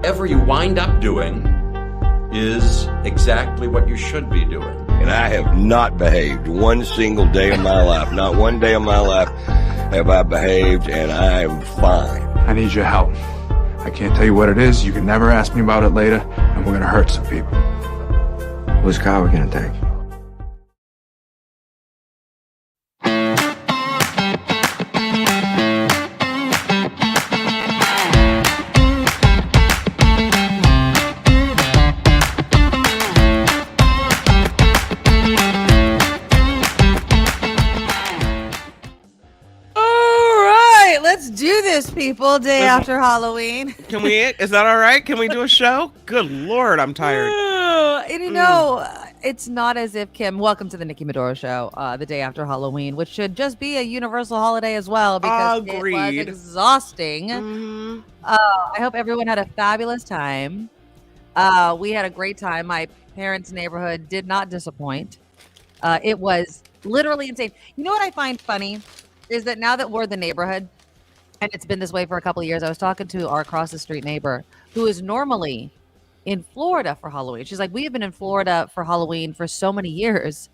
whatever you wind up doing is exactly what you should be doing. And I have not behaved one single day of my life. Not one day of my life have I behaved, and I am fine. I need your help. I can't tell you what it is. You can never ask me about it later, and we're going to hurt some people. Whose car are we going to take? People, day after Halloween. Can we? Is that all right? Can we do a show? Good Lord, I'm tired. And you know, it's not as if Kim. Welcome to the Nikki Medoro Show. The day after Halloween, which should just be a universal holiday as well, because it was exhausting. I hope everyone had a fabulous time. We had a great time. My parents' neighborhood did not disappoint. It was literally insane. You know what I find funny is that now that we're the neighborhood, and it's been this way for a couple of years. I was talking to our across the street neighbor who is normally in Florida for Halloween. She's like, we have been in Florida for Halloween for so many years.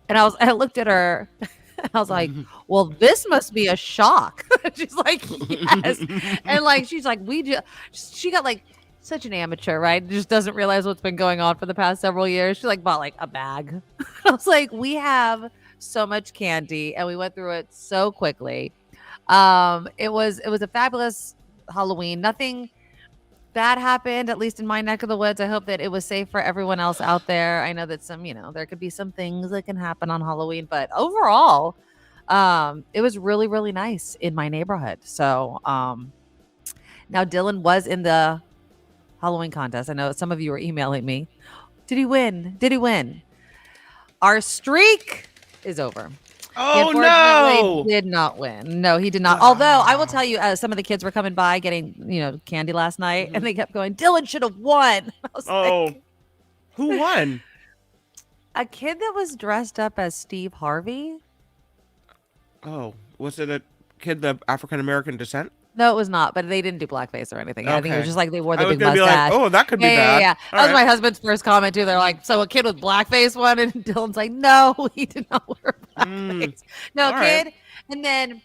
And I looked at her and I was like, well, this must be a shock. She's like, yes. And like, she's like, she got like such an amateur, right? Just doesn't realize what's been going on for the past several years. She like bought like a bag. I was like, we have so much candy and we went through it so quickly. It was a fabulous Halloween. Nothing bad happened, at least in my neck of the woods. I hope that it was safe for everyone else out there. I know that there could be some things that can happen on Halloween, but overall, it was really, really nice in my neighborhood. So, now Dylan was in the Halloween contest. I know some of you were emailing me. Did he win? Did he win? Our streak is over. Oh, no. Did not win. No, he did not. Although I will tell you, some of the kids were coming by getting, candy last night, and they kept going, Dylan should have won. I was like, who won? A kid that was dressed up as Steve Harvey. Oh, was it a kid of African American descent? No, it was not, but they didn't do blackface or anything. Okay. I think it was just like they wore the I was big gonna mustache. Be like, oh, that could be bad. Yeah. That was my husband's first comment too. They're like, so a kid with blackface won, and Dylan's like, no, he did not wear blackface. No, kid. Right. And then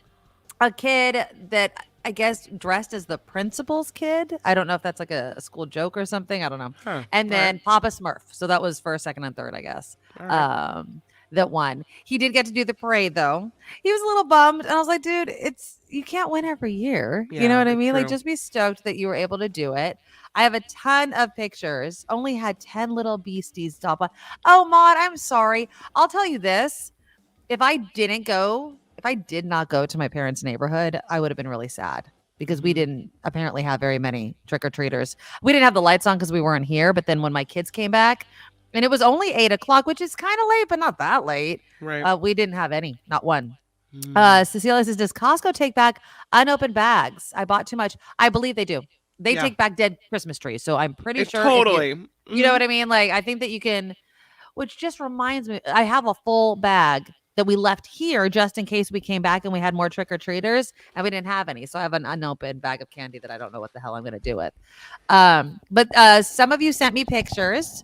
a kid that I guess dressed as the principal's kid. I don't know if that's like a school joke or something. I don't know. Huh. And then Papa Smurf. So that was first, second, and third, I guess. Right. That won. He did get to do the parade though. He was a little bummed, and I was like, dude, you can't win every year. Yeah, you know what I mean? True. Like, just be stoked that you were able to do it. I have a ton of pictures. Only had 10 little beasties stop by. Oh, Maud, I'm sorry. I'll tell you this. If I did not go to my parents' neighborhood, I would have been really sad because we didn't apparently have very many trick-or-treaters. We didn't have the lights on because we weren't here. But then when my kids came back, and it was only 8:00, which is kind of late, but not that late. Right. We didn't have any, not one. Cecilia says, does Costco take back unopened bags? I bought too much. I believe they do. They take back dead Christmas trees. So I'm pretty sure. Totally. You know what I mean? Like, I think that you can, which just reminds me, I have a full bag that we left here just in case we came back and we had more trick-or-treaters and we didn't have any. So I have an unopened bag of candy that I don't know what the hell I'm going to do with. But some of you sent me pictures.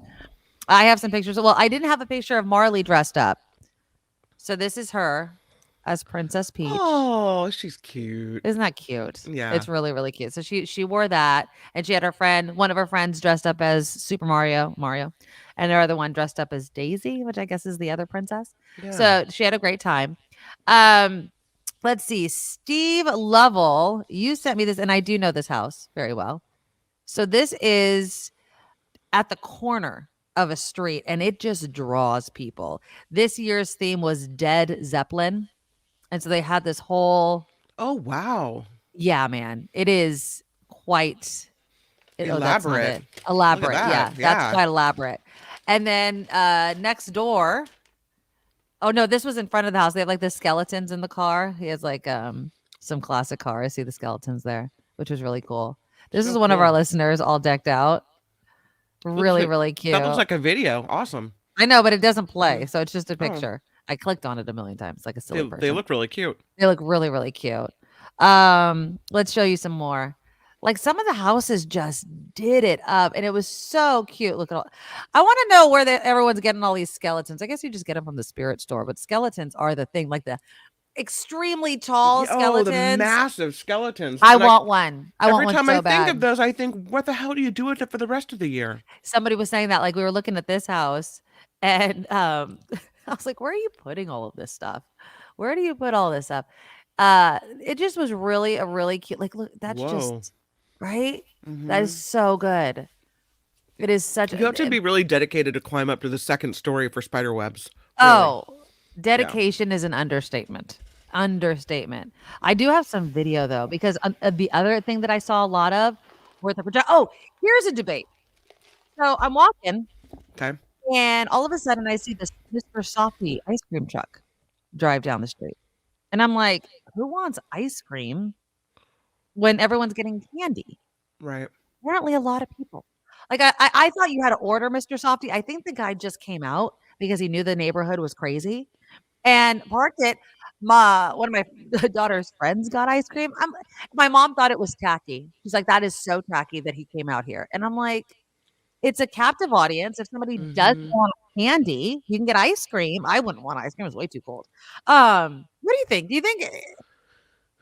I have some pictures. Well, I didn't have a picture of Marley dressed up. So this is her as Princess Peach. Oh, she's cute. Isn't that cute? Yeah. It's really, really cute. So she wore that, and she had one of her friends dressed up as Super Mario, and her other one dressed up as Daisy, which I guess is the other princess. Yeah. So she had a great time. Let's see. Steve Lovell, you sent me this, and I do know this house very well. So this is at the corner of a street, and it just draws people. This year's theme was Dead Zeppelin, and so they had this whole wow, yeah, man, it is quite elaborate. Elaborate, yeah, that's quite elaborate. And then next door, oh no, this was in front of the house. They have like the skeletons in the car. He has like some classic cars. See the skeletons there, which was really cool. This is one of our listeners all decked out. Really, really cute. That looks like a video. Awesome. I know, but it doesn't play, so it's just a picture. I clicked on it a million times, like a silly person. They look really cute. They look really, really cute. Let's show you some more. Like some of the houses just did it up, and it was so cute. Look at all. I want to know where everyone's getting all these skeletons. I guess you just get them from the spirit store, but skeletons are the thing. Like the extremely tall Oh, the skeletons. massive skeletons. I And want one. I want every one time so I bad. think of those, I think, what the hell do you do with it for the rest of the year? Somebody was saying that, like we were looking at this house, and I was like, "Where are you putting all of this stuff? Where do you put all this stuff?" It just was really a really cute. Like, look, that's Whoa. just right. Mm-hmm. That is so good. It is such. You have to be really dedicated to climb up to the second story for spider webs. Really. Oh, dedication is an understatement. Understatement. I do have some video though, because the other thing that I saw a lot of were the project. Oh, here's a debate. So I'm walking, Okay. and all of a sudden I see this Mr. Softy ice cream truck drive down the street, and I'm like, who wants ice cream when everyone's getting candy? Right. Apparently, a lot of people. Like I thought you had to order Mr. Softy. I think the guy just came out because he knew the neighborhood was crazy and parked it. One of my daughter's friends got ice cream. My mom thought it was tacky. She's like, that is so tacky that he came out here. And I'm like, it's a captive audience. If somebody does want candy, you can get ice cream. I wouldn't want ice cream. It's way too cold. What do you think? Do you think it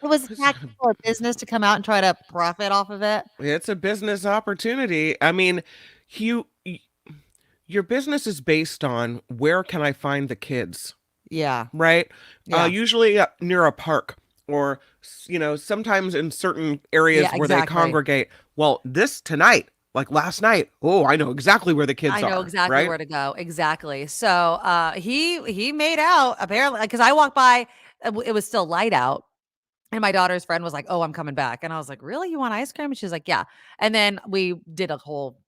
was tacky for a business to come out and try to profit off of it? It's a business opportunity. I mean, your business is based on where can I find the kids? Yeah. Right? Yeah. Usually near a park or, sometimes in certain areas where they congregate. Well, tonight, like last night, I know exactly where the kids are. I know exactly right? where to go. Exactly. So he made out apparently because I walked by, it was still light out. And my daughter's friend was like, "Oh, I'm coming back." And I was like, "Really? You want ice cream?" And she's like, "Yeah." And then we did a whole,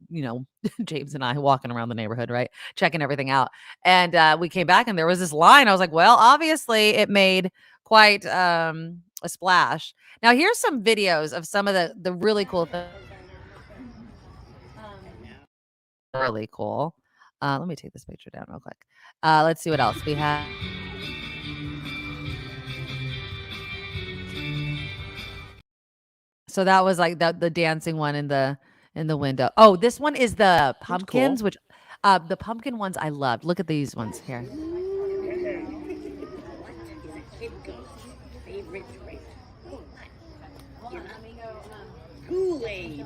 James and I walking around the neighborhood, right? Checking everything out. And we came back and there was this line. I was like, "Well, obviously it made quite a splash." Now, here's some videos of some of the really cool things. Really cool. Let me take this picture down real quick. Let's see what else we have. So that was like the dancing one in the window. Oh, this one is the pumpkins, which the pumpkin ones I loved. Look at these ones here. Kool-Aid.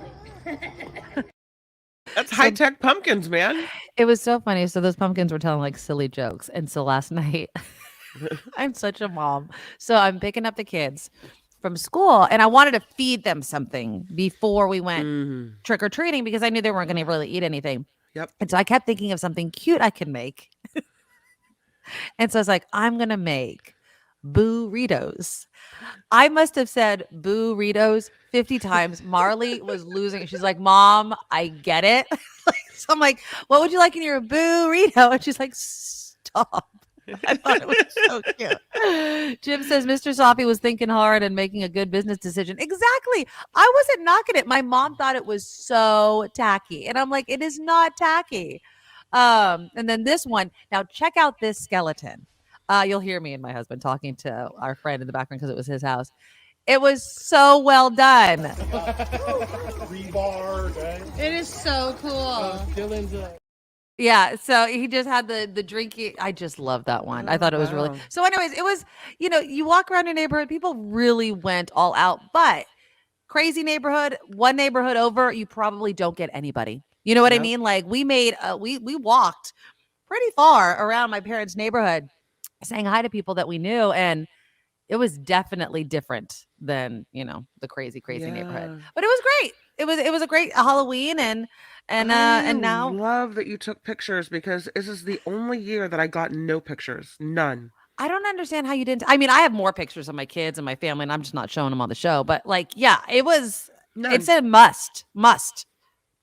That's high-tech pumpkins, man. It was so funny. So those pumpkins were telling like silly jokes. And so last night, I'm such a mom. So I'm picking up the kids from school and I wanted to feed them something before we went trick-or-treating because I knew they weren't going to really eat anything. Yep. And so I kept thinking of something cute I could make. And so I was like, I'm going to make burritos. I must have said burritos 50 times. Marley was losing. She's like, "Mom, I get it." So I'm like, "What would you like in your burrito?" And she's like, "Stop." I thought it was so cute. Jim says Mr. Soppy was thinking hard and making a good business decision. Exactly. I wasn't knocking it. My mom thought it was so tacky. And I'm like, it is not tacky. And then this one. Now check out this skeleton. You'll hear me and my husband talking to our friend in the background because it was his house. It was so well done. It is so cool. Yeah, so he just had the drinky. I just love that one. I thought it was really. So anyways, it was, you walk around your neighborhood, people really went all out, but crazy neighborhood, one neighborhood over, you probably don't get anybody. You know what I mean? Like we walked pretty far around my parents' neighborhood saying hi to people that we knew, and it was definitely different than the crazy neighborhood. But it was great. It was a great Halloween, and now love that you took pictures because this is the only year that I got no pictures, none. I don't understand how you didn't. I mean, I have more pictures of my kids and my family, and I'm just not showing them on the show. But it was. None. It said must.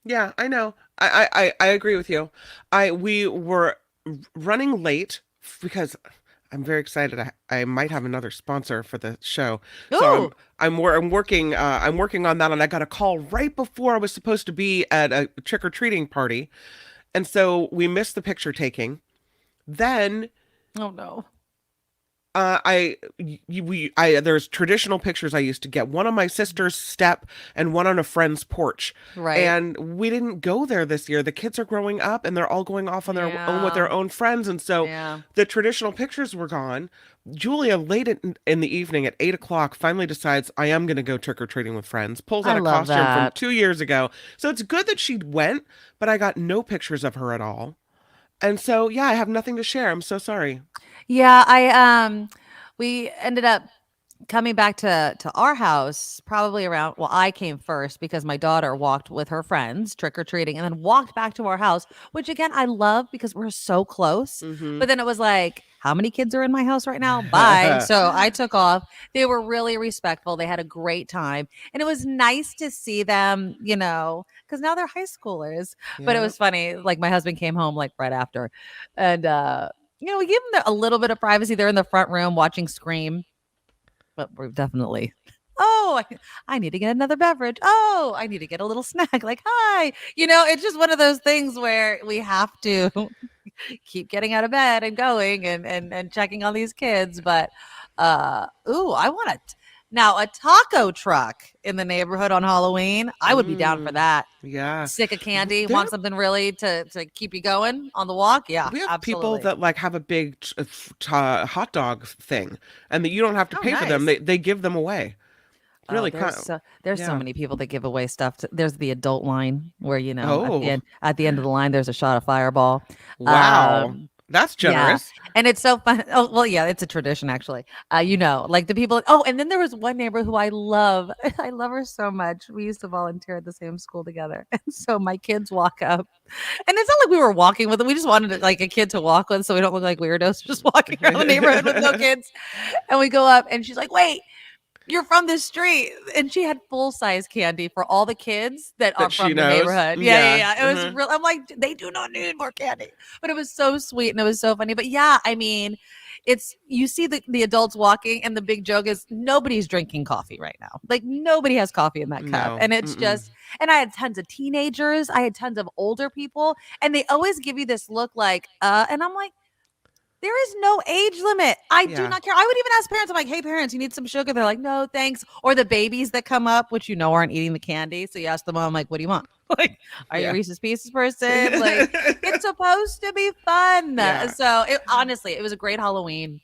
Yeah, I know. I agree with you. We were running late because I'm very excited. I might have another sponsor for the show. So I'm working on that, and I got a call right before I was supposed to be at a trick-or-treating party. And so we missed the picture taking. Then oh no. There's traditional pictures I used to get, one on my sister's step and one on a friend's porch. Right. And we didn't go there this year. The kids are growing up and they're all going off on their own with their own friends. And so the traditional pictures were gone. Julia, late in the evening at 8 o'clock, finally decides, I am going to go trick-or-treating with friends. Pulls out a costume from 2 years ago. So it's good that she went, but I got no pictures of her at all. And so, yeah, I have nothing to share. I'm so sorry. Yeah, we ended up coming back to our house probably around, well, I came first because my daughter walked with her friends trick-or-treating and then walked back to our house, which again, I love because we're so close. But then it was like, how many kids are in my house right now? Bye. So I took off. They were really respectful. They had a great time. And it was nice to see them, because now they're high schoolers. But it was funny. Like my husband came home like right after. And, we give them a little bit of privacy. They're in the front room watching Scream. But we're definitely, I need to get another beverage. Oh, I need to get a little snack. Like, hi. It's just one of those things where we have to keep getting out of bed and going and checking on these kids. But, I want a taco truck in the neighborhood on Halloween. I would be down for that. Yeah. Sick of candy. Want something really to keep you going on the walk? Yeah, we have absolutely. people that have a big hot dog thing and that you don't have to pay for them. They give them away. Really, there's so many people that give away stuff. There's the adult line where at the end of the line there's a shot of Fireball. Wow, that's generous. Yeah. And it's so fun. Oh well, yeah, it's a tradition actually. Like the people. Oh, and then there was one neighbor who I love. I love her so much. We used to volunteer at the same school together, and so my kids walk up, and it's not like we were walking with them. We just wanted like a kid to walk with, so we don't look like weirdos just walking around the neighborhood with no kids. And we go up, and she's like, "Wait. You're from this street," and she had full-size candy for all the kids that are from the neighborhood. Yeah. It was real. I'm like, they do not need more candy, but it was so sweet and it was so funny. But yeah, I mean, you see the adults walking, and the big joke is nobody's drinking coffee right now. Like nobody has coffee in that cup, and it's just. And I had tons of teenagers, I had tons of older people, and they always give you this look like, and I'm like. There is no age limit. I do not care. I would even ask parents, I'm like, hey, parents, you need some sugar? They're like, no, thanks. Or the babies that come up, which aren't eating the candy. So you ask the mom, like, what do you want? Like, are you a Reese's Pieces person? Like, it's supposed to be fun. Yeah. So honestly, it was a great Halloween.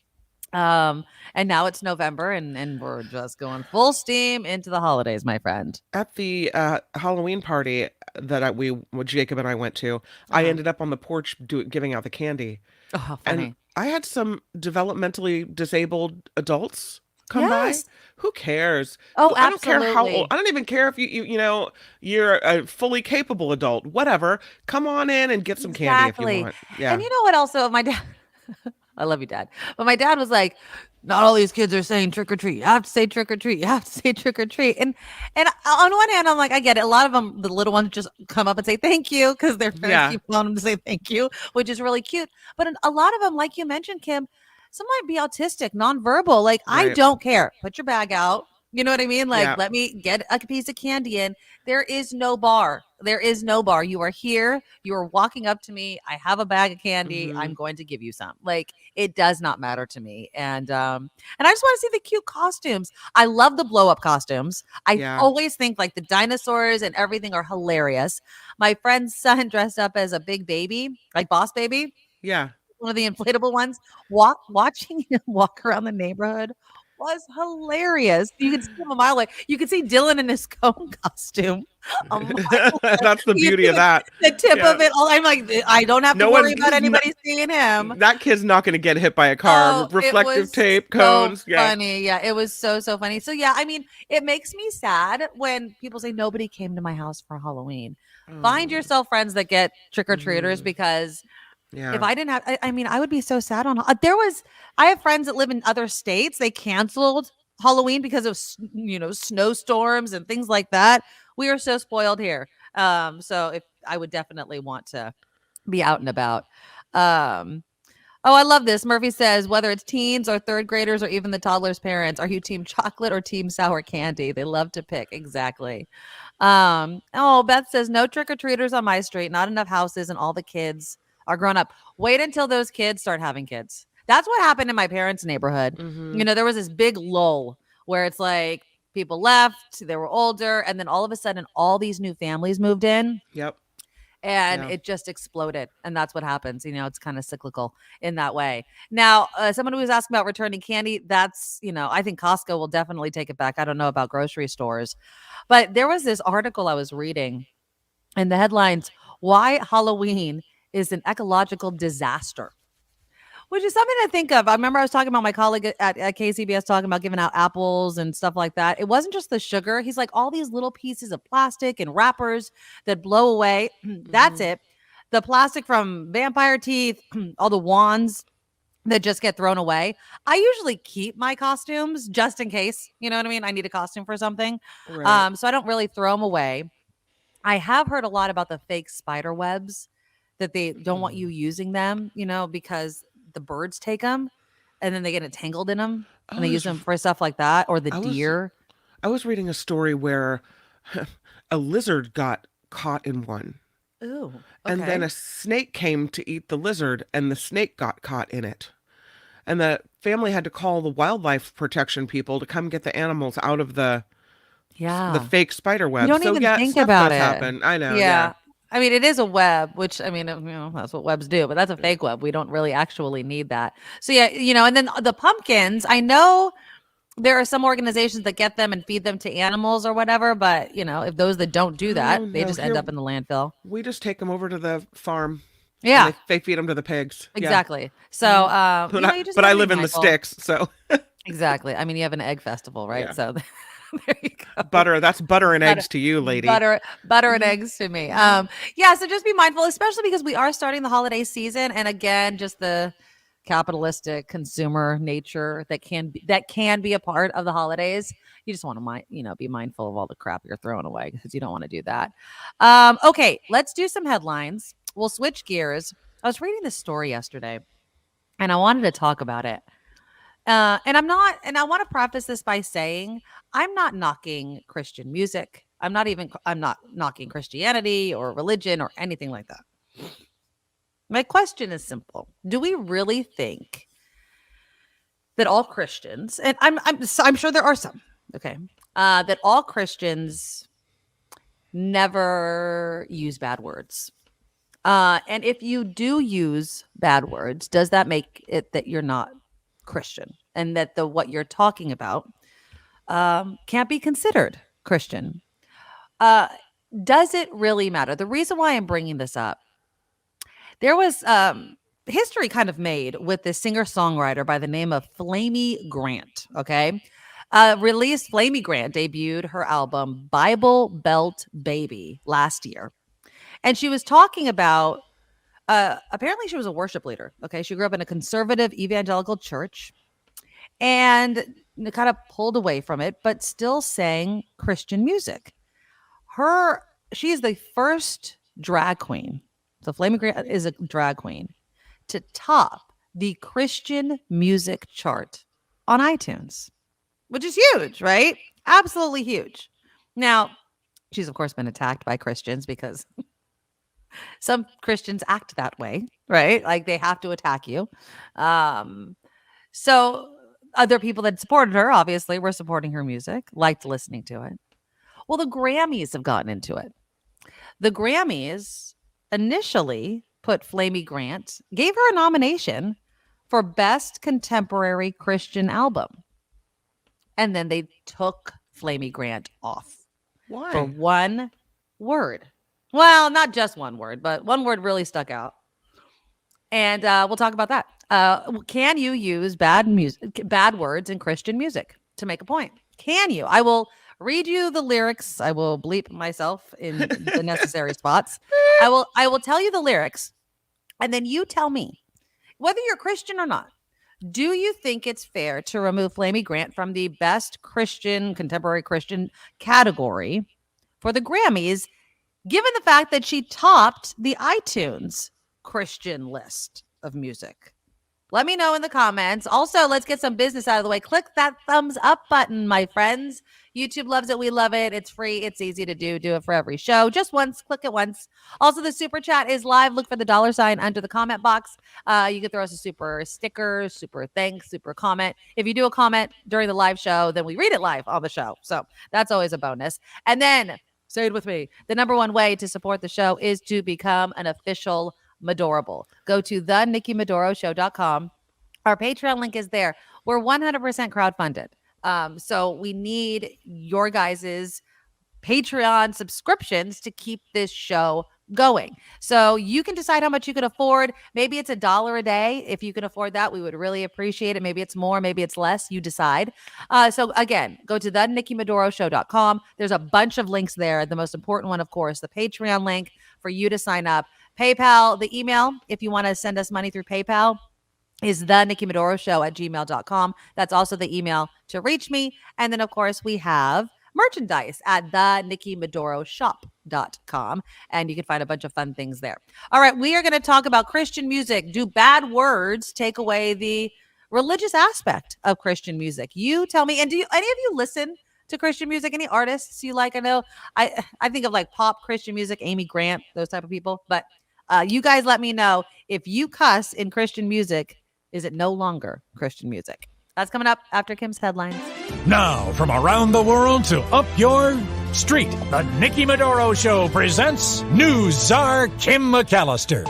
And now it's November and we're just going full steam into the holidays, my friend. At the Halloween party that Jacob and I went to, I ended up on the porch giving out the candy. Oh, how funny. And I had some developmentally disabled adults come by. Who cares? Oh, I don't absolutely. care how old. I don't even care if you're a fully capable adult. Whatever. Come on in and get some candy if you want. Yeah. And you know what? Also, my dad. I love you, Dad. But my dad was like, not all these kids are saying trick or treat. You have to say trick or treat. You have to say trick or treat. And on one hand, I'm like, I get it. A lot of them, the little ones, just come up and say thank you because their parents keep telling them to say thank you, which is really cute. But a lot of them, like you mentioned, Kim, some might be autistic, nonverbal. Like, I don't care. Put your bag out. You know what I mean? Like, let me get a piece of candy in. There is no bar. There is no bar. You are here. You are walking up to me. I have a bag of candy. I'm going to give you some. Like, it does not matter to me. And I just want to see the cute costumes. I love the blow up costumes. I always think like the dinosaurs and everything are hilarious. My friend's son dressed up as a big baby, like Boss Baby. Yeah. One of the inflatable ones. Watching him walk around the neighborhood was hilarious. You could see him a mile away. You could see Dylan in his cone costume. That's the beauty of that. The tip of it all. I'm like, I don't have to worry about anybody seeing him. That kid's not going to get hit by a car. Reflective tape, cones. So funny. Yeah, it was so funny. So yeah, I mean, it makes me sad when people say nobody came to my house for Halloween. Find yourself friends that get trick-or-treaters because if I didn't have, I mean, I would be so sad on. I have friends that live in other states. They canceled Halloween because of snowstorms and things like that. We are so spoiled here. So if I would definitely want to be out and about. I love this. Murphy says, whether it's teens or third graders or even the toddlers' parents, are you team chocolate or team sour candy? They love to pick. Exactly. Beth says, no trick-or-treaters on my street. Not enough houses and all the kids are grown up. Wait until those kids start having kids. That's what happened in my parents' neighborhood. Mhm. You know, there was this big lull where it's like people left, they were older, and then all of a sudden all these new families moved in. Yep. And Yeah. it just exploded. And that's what happens. You know, it's kind of cyclical in that way. Now, someone who was asking about returning candy, that's, you know, I think Costco will definitely take it back. I don't know about grocery stores. But there was this article I was reading, and the headlines, Why Halloween is an Ecological Disaster. Which is something to think of. I remember I was talking about my colleague at KCBS talking about giving out apples and stuff like that. It wasn't just the sugar. He's like, all these little pieces of plastic and wrappers that blow away. That's it. The plastic from vampire teeth, all the wands that just get thrown away. I usually keep my costumes just in case. You know what I mean? I need a costume for something. Right. So I don't really throw them away. I have heard a lot about the fake spider webs that they don't want you using them, you know, because the birds take them and then they get entangled in them and they use them for stuff like that, or the deer. I was reading a story where a lizard got caught in one. Ooh. And then a snake came to eat the lizard and the snake got caught in it. And the family had to call the wildlife protection people to come get the animals out of the fake spider web. You don't even think about it. Happen. I know. Yeah. I mean, it is a web, which, I mean, you know, that's what webs do, but that's a fake web. We don't really actually need that. So yeah, you know, and then the pumpkins, I know there are some organizations that get them and feed them to animals or whatever, but you know, if those that don't do that, they just end up in the landfill. We just take them over to the farm. Yeah. They feed them to the pigs. Exactly. Yeah. So, but I live in the sticks, so. Exactly. I mean, you have an egg festival, right? Yeah. So there you go. Butter. That's butter and eggs to you, lady. Butter and eggs to me. So just be mindful, especially because we are starting the holiday season. And again, just the capitalistic consumer nature that can be a part of the holidays. You just want to be mindful of all the crap you're throwing away because you don't want to do that. Okay, let's do some headlines. We'll switch gears. I was reading this story yesterday and I wanted to talk about it. And I want to preface this by saying I'm not knocking Christian music. I'm not knocking Christianity or religion or anything like that. My question is simple. Do we really think that all Christians, and I'm sure there are some, okay, that all Christians never use bad words? And if you do use bad words, does that make it that you're not Christian and that what you're talking about can't be considered Christian? Does it really matter? The reason why I'm bringing this up, there was history kind of made with this singer-songwriter by the name of Flamy Grant, okay? Flamy Grant debuted her album Bible Belt Baby last year. And she was talking about, apparently she was a worship leader, okay? She grew up in a conservative evangelical church and kind of pulled away from it, but still sang Christian music. She is the first drag queen. So Flamy Grant is a drag queen to top the Christian music chart on iTunes, which is huge, right? Absolutely huge. Now, she's of course been attacked by Christians because some Christians act that way, right? Like they have to attack you. So other people that supported her, obviously, were supporting her music, liked listening to it. Well, the Grammys have gotten into it. The Grammys initially put Flamy Grant, gave her a nomination for Best Contemporary Christian Album. And then they took Flamy Grant off. Why? For one word. Well, not just one word, but one word really stuck out. And we'll talk about that. Can you use bad words in Christian music to make a point? Can you? I will read you the lyrics. I will bleep myself in the necessary spots. I will tell you the lyrics, and then you tell me whether you're Christian or not. Do you think it's fair to remove Flamy Grant from the Best Contemporary Christian category for the Grammys, given the fact that she topped the iTunes Christian list of music? Let me know in the comments. Also, let's get some business out of the way. Click that thumbs up button, my friends. YouTube loves it. We love it. It's free. It's easy to do. Do it for every show. Just once. Click it once. Also, the super chat is live. Look for the $sign under the comment box. You can throw us a super sticker, super thanks, super comment. If you do a comment during the live show, then we read it live on the show. So that's always a bonus. And then, say it with me, the number one way to support the show is to become an official Medorable. Go to thenikkimedoroshow.com. Our Patreon link is there. We're 100% crowdfunded. So we need your guys's Patreon subscriptions to keep this show going. So you can decide how much you can afford. Maybe it's $1 a day. If you can afford that, we would really appreciate it. Maybe it's more, maybe it's less. You decide. So again, go to thenikkimedoroshow.com. There's a bunch of links there. The most important one, of course, the Patreon link for you to sign up. PayPal, the email, if you want to send us money through PayPal, is thenikkimedoroshow@gmail.com. That's also the email to reach me. And then, of course, we have merchandise at thenikkimedoroshop.com. And you can find a bunch of fun things there. All right, we are going to talk about Christian music. Do bad words take away the religious aspect of Christian music? You tell me. And do any of you listen to Christian music? Any artists you like? I know I think of like pop Christian music, Amy Grant, those type of people. But you guys let me know if you cuss in Christian music, is it no longer Christian music? That's coming up after Kim's headlines. Now, from around the world to up your street, the Nikki Medoro Show presents News Czar Kim McAllister.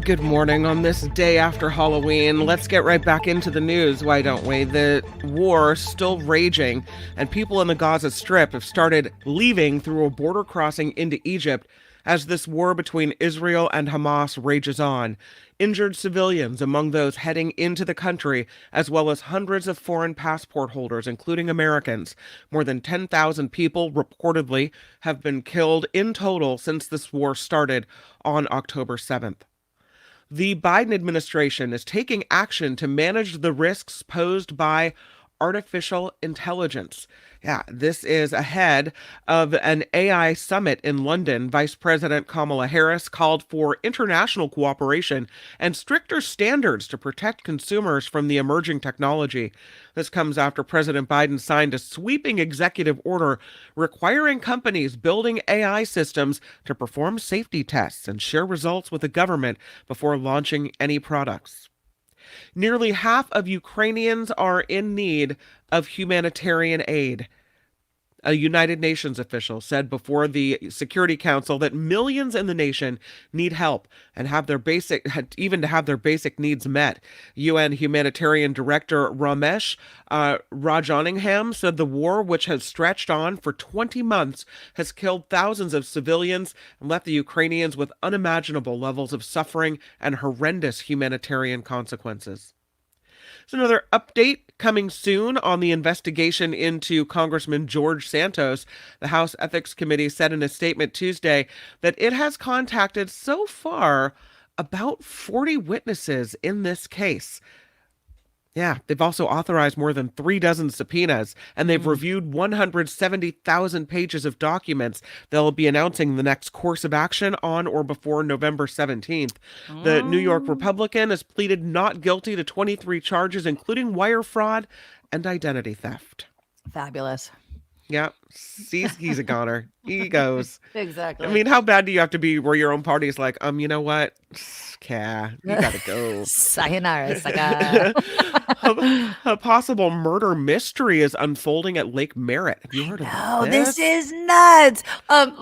Good morning on this day after Halloween. Let's get right back into the news, why don't we? The war still raging, and people in the Gaza Strip have started leaving through a border crossing into Egypt as this war between Israel and Hamas rages on. Injured civilians among those heading into the country, as well as hundreds of foreign passport holders, including Americans. More than 10,000 people reportedly have been killed in total since this war started on October 7th. The Biden administration is taking action to manage the risks posed by artificial intelligence. Yeah, this is ahead of an AI summit in London. Vice President Kamala Harris called for international cooperation and stricter standards to protect consumers from the emerging technology. This comes after President Biden signed a sweeping executive order requiring companies building AI systems to perform safety tests and share results with the government before launching any products. Nearly half of Ukrainians are in need of humanitarian aid. A United Nations official said before the Security Council that millions in the nation need help and have their basic needs met. UN humanitarian director Ramesh Rajaningham said the war, which has stretched on for 20 months, has killed thousands of civilians and left the Ukrainians with unimaginable levels of suffering and horrendous humanitarian consequences. So another update coming soon on the investigation into Congressman George Santos. The House Ethics Committee said in a statement Tuesday that it has contacted so far about 40 witnesses in this case. Yeah, they've also authorized more than 36 subpoenas, and they've reviewed 170,000 pages of documents. They'll be announcing the next course of action on or before November 17th. The New York Republican has pleaded not guilty to 23 charges, including wire fraud and identity theft. Fabulous. Yeah, he's a goner. He goes. Exactly. I mean, how bad do you have to be where your own party's like, you know what? Yeah, you gotta go. Sayonara, sucker. A possible murder mystery is unfolding at Lake Merritt. Have you heard of this? This is nuts.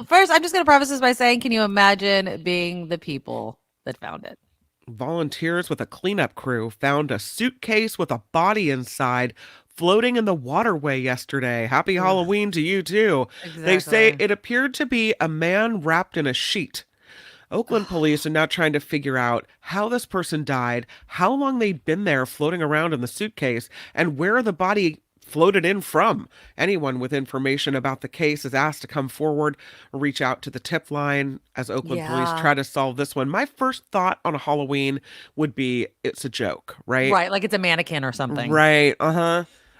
First, I'm just going to preface this by saying, can you imagine being the people that found it? Volunteers with a cleanup crew found a suitcase with a body inside floating in the waterway yesterday. Happy Halloween to you, too. Exactly. They say it appeared to be a man wrapped in a sheet. Oakland police are now trying to figure out how this person died, how long they'd been there floating around in the suitcase, and where the body floated in from. Anyone with information about the case is asked to come forward or reach out to the tip line as Oakland police try to solve this one. My first thought on a Halloween would be it's a joke, right? Right, like it's a mannequin or something. Right,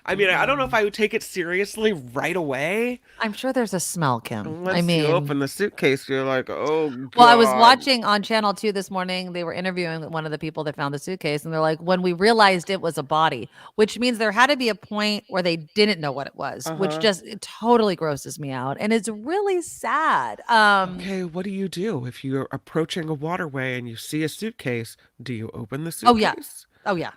I mean, I don't know if I would take it seriously right away. I'm sure there's a smell, Kim. Unless you open the suitcase, you're like, oh, God. Well, I was watching on Channel 2 this morning. They were interviewing one of the people that found the suitcase, and they're like, when we realized it was a body, which means there had to be a point where they didn't know what it was, which just it totally grosses me out. And it's really sad. Okay, what do you do if you're approaching a waterway and you see a suitcase? Do you open the suitcase? Oh, yeah.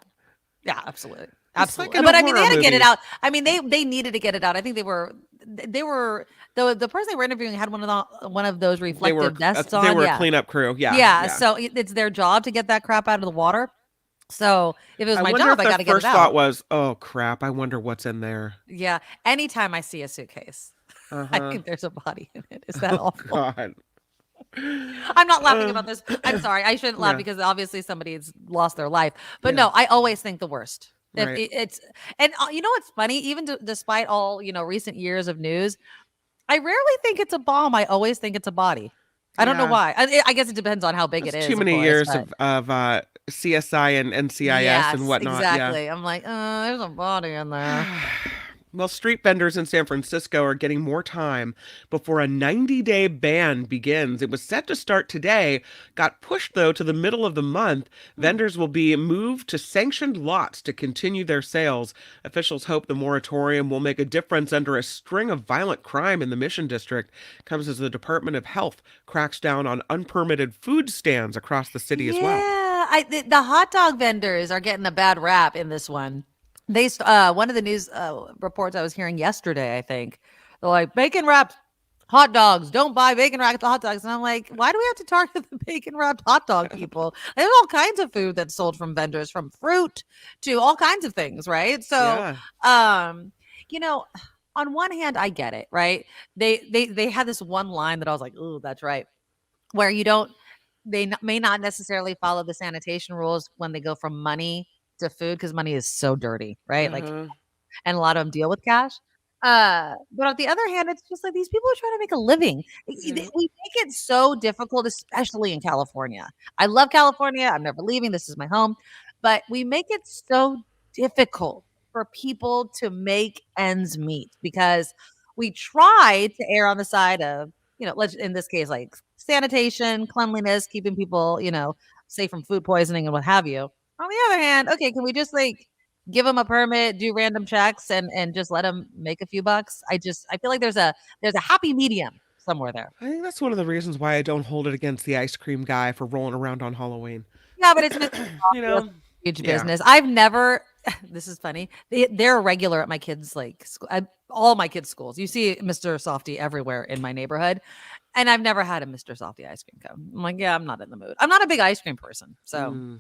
Yeah, absolutely. Like Absolutely. But I mean, they had to get it out. I mean, they needed to get it out. I think they were the person they were interviewing had one of those reflective vests on. They were a cleanup crew. Yeah. So it's their job to get that crap out of the water. So if it was my job, I got to get it out. First thought was, oh crap, I wonder what's in there. Yeah. Anytime I see a suitcase, I think there's a body in it. Is that awful? God. I'm not laughing about this. I'm sorry. I shouldn't laugh because obviously somebody's lost their life. But no, I always think the worst. Right. And you know what's funny? Even despite all recent years of news, I rarely think it's a bomb. I always think it's a body. I don't know why. I guess it depends on how big it is. Too many years of CSI and NCIS and whatnot. Exactly. Yeah. I'm like, there's a body in there. Well, street vendors in San Francisco are getting more time before a 90-day ban begins. It was set to start today, got pushed, though, to the middle of the month. Vendors will be moved to sanctioned lots to continue their sales. Officials hope the moratorium will make a difference under a string of violent crime in the Mission District. It comes as the Department of Health cracks down on unpermitted food stands across the city as well. Yeah, the hot dog vendors are getting a bad rap in this one. They one of the news reports I was hearing yesterday, I think, they're like, bacon wrapped hot dogs, don't buy bacon wrapped hot dogs. And I'm like, why do we have to target the bacon wrapped hot dog people? There's all kinds of food that's sold from vendors, from fruit to all kinds of things, right? So, on one hand, I get it, right? They had this one line that I was like, ooh, that's right, where they may not necessarily follow the sanitation rules when they go from money to food, because money is so dirty, right? Like, and a lot of them deal with cash. But on the other hand, it's just like these people are trying to make a living. We make it so difficult, especially in California. I love California. I'm never leaving. This is my home. But we make it so difficult for people to make ends meet, because we try to err on the side of, let's, in this case, like sanitation, cleanliness, keeping people, safe from food poisoning and what have you. On the other hand, okay, can we just give them a permit, do random checks, and just let them make a few bucks? I feel like there's a happy medium somewhere there. I think that's one of the reasons why I don't hold it against the ice cream guy for rolling around on Halloween. Yeah, but it's huge business. I've never. This is funny. They're a regular at my kids' all my kids' schools. You see Mr. Softy everywhere in my neighborhood, and I've never had a Mr. Softy ice cream cone. I'm like, yeah, I'm not in the mood. I'm not a big ice cream person, so.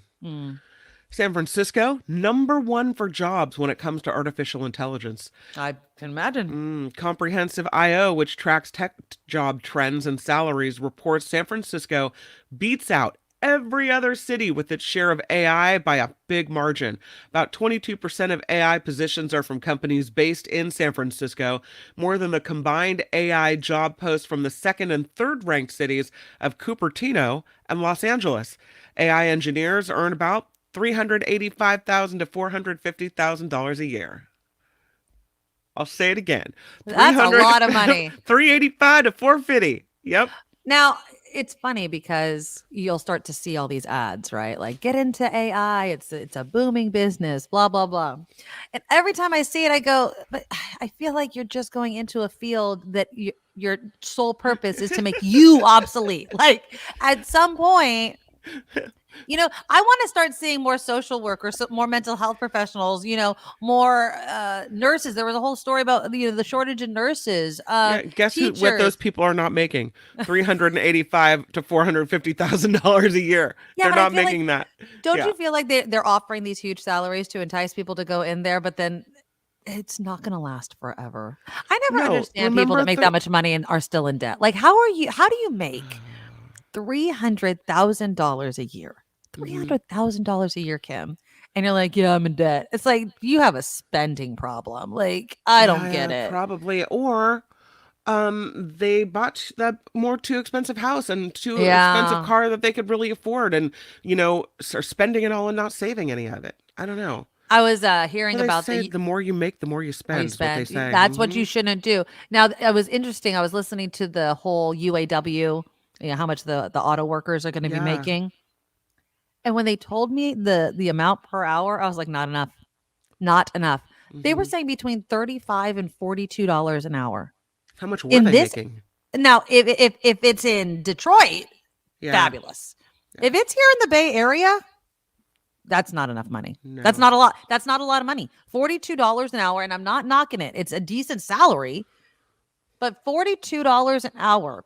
San Francisco, #1 for jobs when it comes to artificial intelligence. I can imagine. Comprehensive IO, which tracks tech job trends and salaries, reports San Francisco beats out every other city with its share of AI by a big margin. About 22% of AI positions are from companies based in San Francisco, more than the combined AI job posts from the second and third ranked cities of Cupertino and Los Angeles. AI engineers earn about $385,000 to $450,000 a year. I'll say it again. That's a lot of money. $385,000 to $450,000. Yep. Now, it's funny because you'll start to see all these ads, right? Like, get into AI. It's a booming business, blah, blah, blah. And every time I see it, I go, but I feel like you're just going into a field that your sole purpose is to make you obsolete. Like, at some point, I want to start seeing more social workers, more mental health professionals, more nurses. There was a whole story about the shortage of nurses. Guess what those people are not making? $385,000 to $450,000 a year. They're not making that. Don't you feel like they're offering these huge salaries to entice people to go in there, but then it's not going to last forever? I never understand people that make that much money and are still in debt. Like, how do you make $300,000 a year? $300,000 a year, Kim, and you're like, yeah, I'm in debt. It's like, you have a spending problem. Like, I don't get it. Probably, or they bought that too expensive house and too expensive car that they could really afford, and are spending it all and not saving any of it. I don't know. I was hearing Well, they about say the more you make, the more you spend. Is what they say. That's what you shouldn't do. Now, it was interesting. I was listening to the whole UAW, how much the auto workers are going to be making. And when they told me the amount per hour, I was like, not enough. Not enough. They were saying between $35 and $42 an hour. How much were they making? Now, if it's in Detroit, fabulous. Yeah. If it's here in the Bay Area, that's not enough money. No. That's not a lot. That's not a lot of money. $42 an hour, and I'm not knocking it. It's a decent salary, but $42 an hour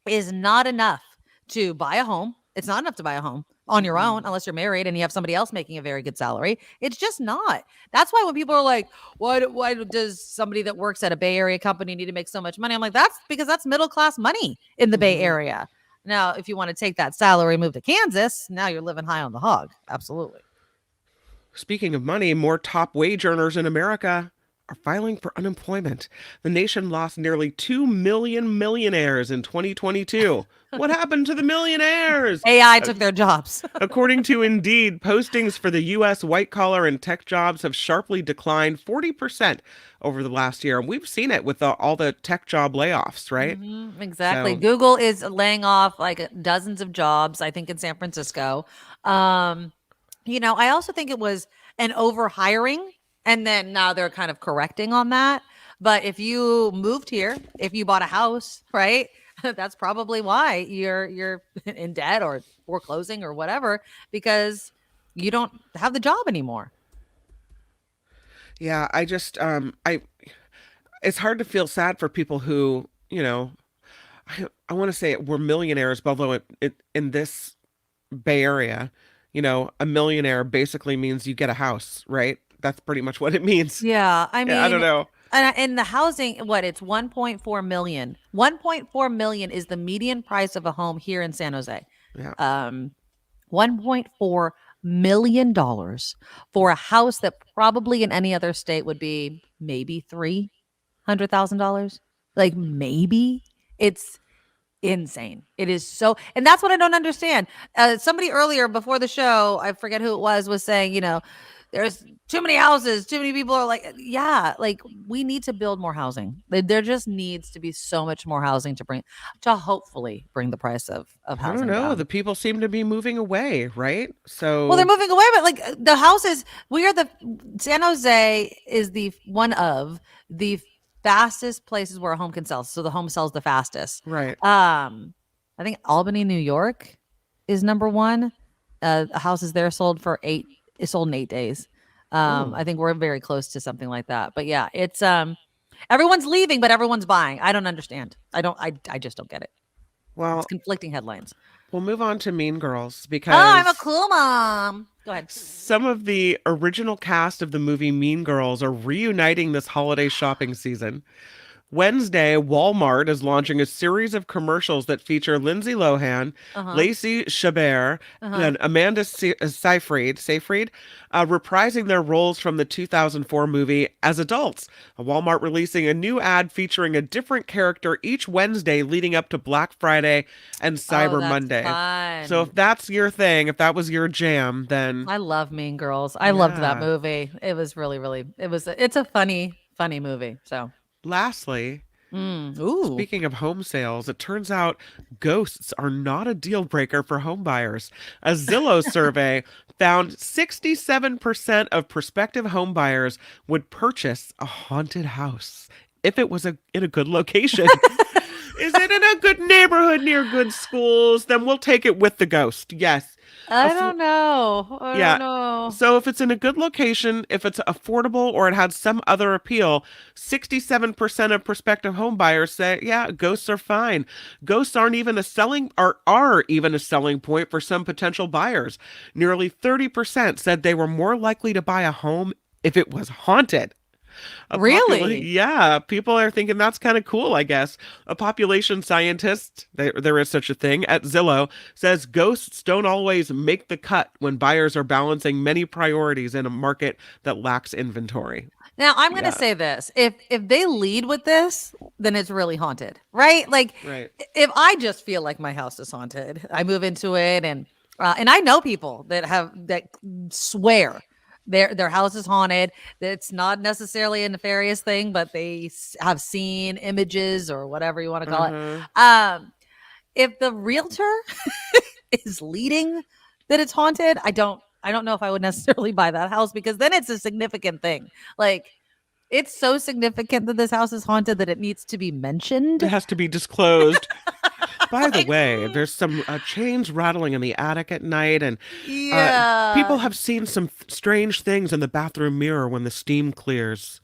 is not enough to buy a home. It's not enough to buy a home on your own unless you're married and you have somebody else making a very good salary. It's just not. That's why when people are like, why does somebody that works at a Bay Area company need to make so much money? I'm like, that's because that's middle class money in the Bay Area. Now, if you want to take that salary, move to Kansas, now you're living high on the hog. Absolutely. Speaking of money, more top wage earners in America are filing for unemployment. The nation lost nearly 2 million millionaires in 2022. What happened to the millionaires? AI took their jobs. According to Indeed, postings for the U.S. white-collar and tech jobs have sharply declined 40% over the last year. And we've seen it with all the tech job layoffs, right? Exactly. So, Google is laying off like dozens of jobs, I think, in San Francisco. I also think it was an overhiring. And then now they're kind of correcting on that. But if you moved here, if you bought a house, right, that's probably why you're in debt or foreclosing or whatever, because you don't have the job anymore. Yeah, I just it's hard to feel sad for people who, I want to say we're millionaires, but although in this Bay Area, a millionaire basically means you get a house, right? That's pretty much what it means. Yeah, I mean, I don't know. And in the housing, it's 1.4 million. 1.4 million is the median price of a home here in San Jose. Yeah. $1.4 million for a house that probably in any other state would be maybe $300,000. Like maybe. It's insane. It is so, and that's what I don't understand. Somebody earlier before the show, I forget who it was saying, there's too many houses, too many people are like, we need to build more housing. There just needs to be so much more housing to hopefully bring the price of housing I don't know. down. The people seem to be moving away, right? So, well, they're moving away, but the houses, San Jose is one of the fastest places where a home can sell. So the home sells the fastest. Right. I think Albany, New York is number one. Houses there sold in 8 days. I think we're very close to something like that. But yeah, it's everyone's leaving, but everyone's buying. I don't understand. I just don't get it. Well, it's conflicting headlines. We'll move on to Mean Girls because I'm a cool mom. Go ahead. Some of the original cast of the movie Mean Girls are reuniting this holiday shopping season. Wednesday, Walmart is launching a series of commercials that feature Lindsay Lohan, Lacey Chabert, and Amanda Seyfried, reprising their roles from the 2004 movie as adults. Walmart releasing a new ad featuring a different character each Wednesday leading up to Black Friday and Cyber Monday. Fun. So if that's your thing, if that was your jam, then I love Mean Girls. I loved that movie. It was really, really, it's a funny movie. So lastly, speaking of home sales, it turns out ghosts are not a deal breaker for home buyers. A Zillow survey found 67% of prospective home buyers would purchase a haunted house if it was in a good location. Is it in a good neighborhood near good schools? Then we'll take it with the ghost. Yes. I don't know. I don't know. So if it's in a good location, if it's affordable or it had some other appeal, 67% of prospective home buyers say, yeah, ghosts are fine. Ghosts are even a selling point for some potential buyers. Nearly 30% said they were more likely to buy a home if it was haunted. Really? Yeah. People are thinking that's kind of cool, I guess. A population scientist, there is such a thing, at Zillow, says ghosts don't always make the cut when buyers are balancing many priorities in a market that lacks inventory. Now, I'm going to say this. If they lead with this, then it's really haunted, right? If I just feel like my house is haunted, I move into it and I know people that swear Their house is haunted. It's not necessarily a nefarious thing, but they have seen images or whatever you want to call it. If the realtor is leading that it's haunted, I don't know if I would necessarily buy that house, because then it's a significant thing. Like, it's so significant that this house is haunted that it needs to be mentioned. It has to be disclosed. By the way, there's some chains rattling in the attic at night, and people have seen some strange things in the bathroom mirror when the steam clears.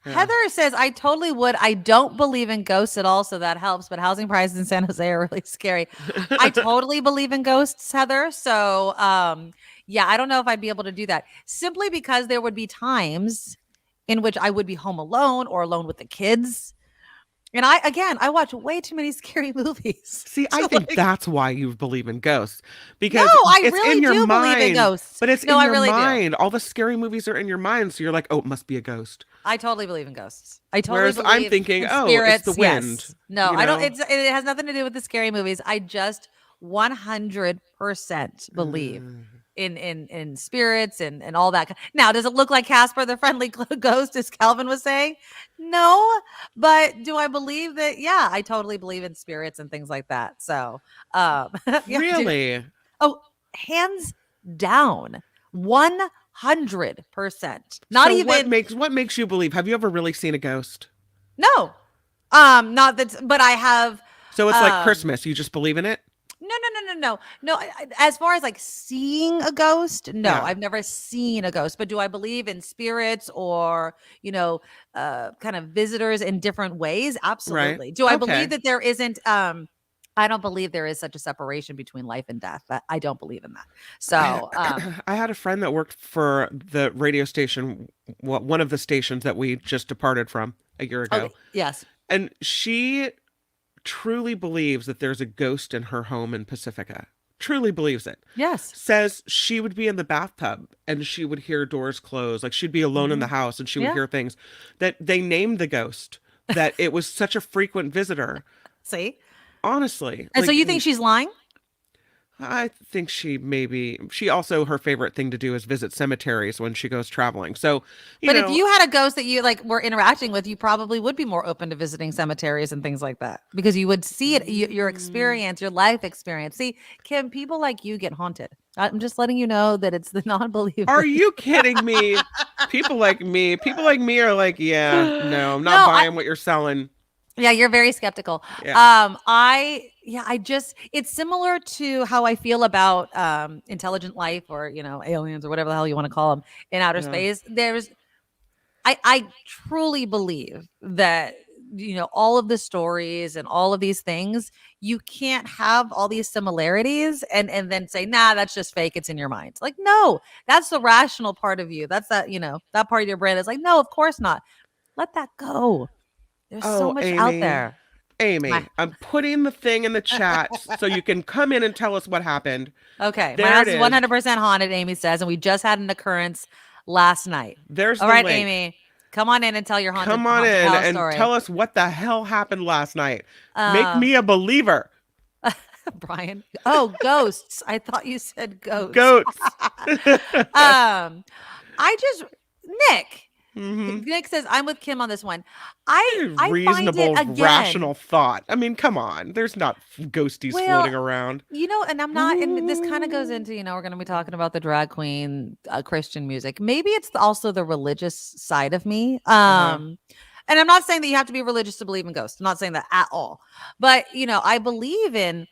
Yeah. Heather says, I totally would. I don't believe in ghosts at all, so that helps. But housing prices in San Jose are really scary. I totally believe in ghosts, Heather. So, yeah, I don't know if I'd be able to do that. Simply because there would be times in which I would be home alone or alone with the kids. And I watch way too many scary movies. See, I think that's why you believe in ghosts. Because I it's really in your do mind, believe in ghosts. But it's No, in I your really mind. All the scary movies are in your mind. So you're like, oh, it must be a ghost. I totally believe in ghosts. I totally Whereas believe I'm thinking, in oh, spirits. it's the wind. Yes. No, I don't. It has nothing to do with the scary movies. I just 100% believe in spirits and all that. Now, does it look like Casper the Friendly Ghost, as Calvin was saying? No, but do I believe that? Yeah, I totally believe in spirits and things like that. So, really? Oh, hands down, 100%. Not so even. What makes you believe? Have you ever really seen a ghost? No, not that, but I have. So it's like Christmas. You just believe in it? No. As far as like seeing a ghost, no, Yeah. I've never seen a ghost. But do I believe in spirits or, kind of visitors in different ways? Absolutely. Right. Do I Okay. believe that there isn't? I don't believe there is such a separation between life and death. I don't believe in that. So I had a friend that worked for the radio station, one of the stations that we just departed from a year ago. okay, yes. And she truly believes that there's a ghost in her home in Pacifica. Truly believes it. Yes. Says she would be in the bathtub and she would hear doors close. Like she'd be alone in the house and she would hear things. That they named the ghost. That it was such a frequent visitor. See? Honestly. And so you think she's lying? I think she also, her favorite thing to do is visit cemeteries when she goes traveling. So, if you had a ghost that you like were interacting with, you probably would be more open to visiting cemeteries and things like that, because you would see it, your experience, your life experience. See, Kim, people like you get haunted. I'm just letting you know that it's the non-believer. Are you kidding me? People like me are like, yeah, no, I'm not buying what you're selling. Yeah, you're very skeptical. Yeah. It's similar to how I feel about intelligent life or, aliens or whatever the hell you want to call them in outer space. I truly believe that, all of the stories and all of these things, you can't have all these similarities and then say, nah, that's just fake. It's in your mind. Like, no, that's the rational part of you. That's that part of your brain is like, no, of course not. Let that go. There's so much out there. Amy, I'm putting the thing in the chat so you can come in and tell us what happened. Okay. There My house it is is. 100% haunted, Amy says, and we just had an occurrence last night. There's all the right, link. Amy. Come on in and tell your haunted Come on in hell and story. tell us what the hell happened last night. Make me a believer. Brian. Oh, ghosts. I thought you said ghosts. Goats. Nick. Mm-hmm. Nick says, I'm with Kim on this one. I reasonable, find it again, rational thought. I mean, come on. There's not ghosties floating around. And I'm not, and this kind of goes into, we're going to be talking about the drag queen Christian music. Maybe it's also the religious side of me. And I'm not saying that you have to be religious to believe in ghosts. I'm not saying that at all. But, I believe in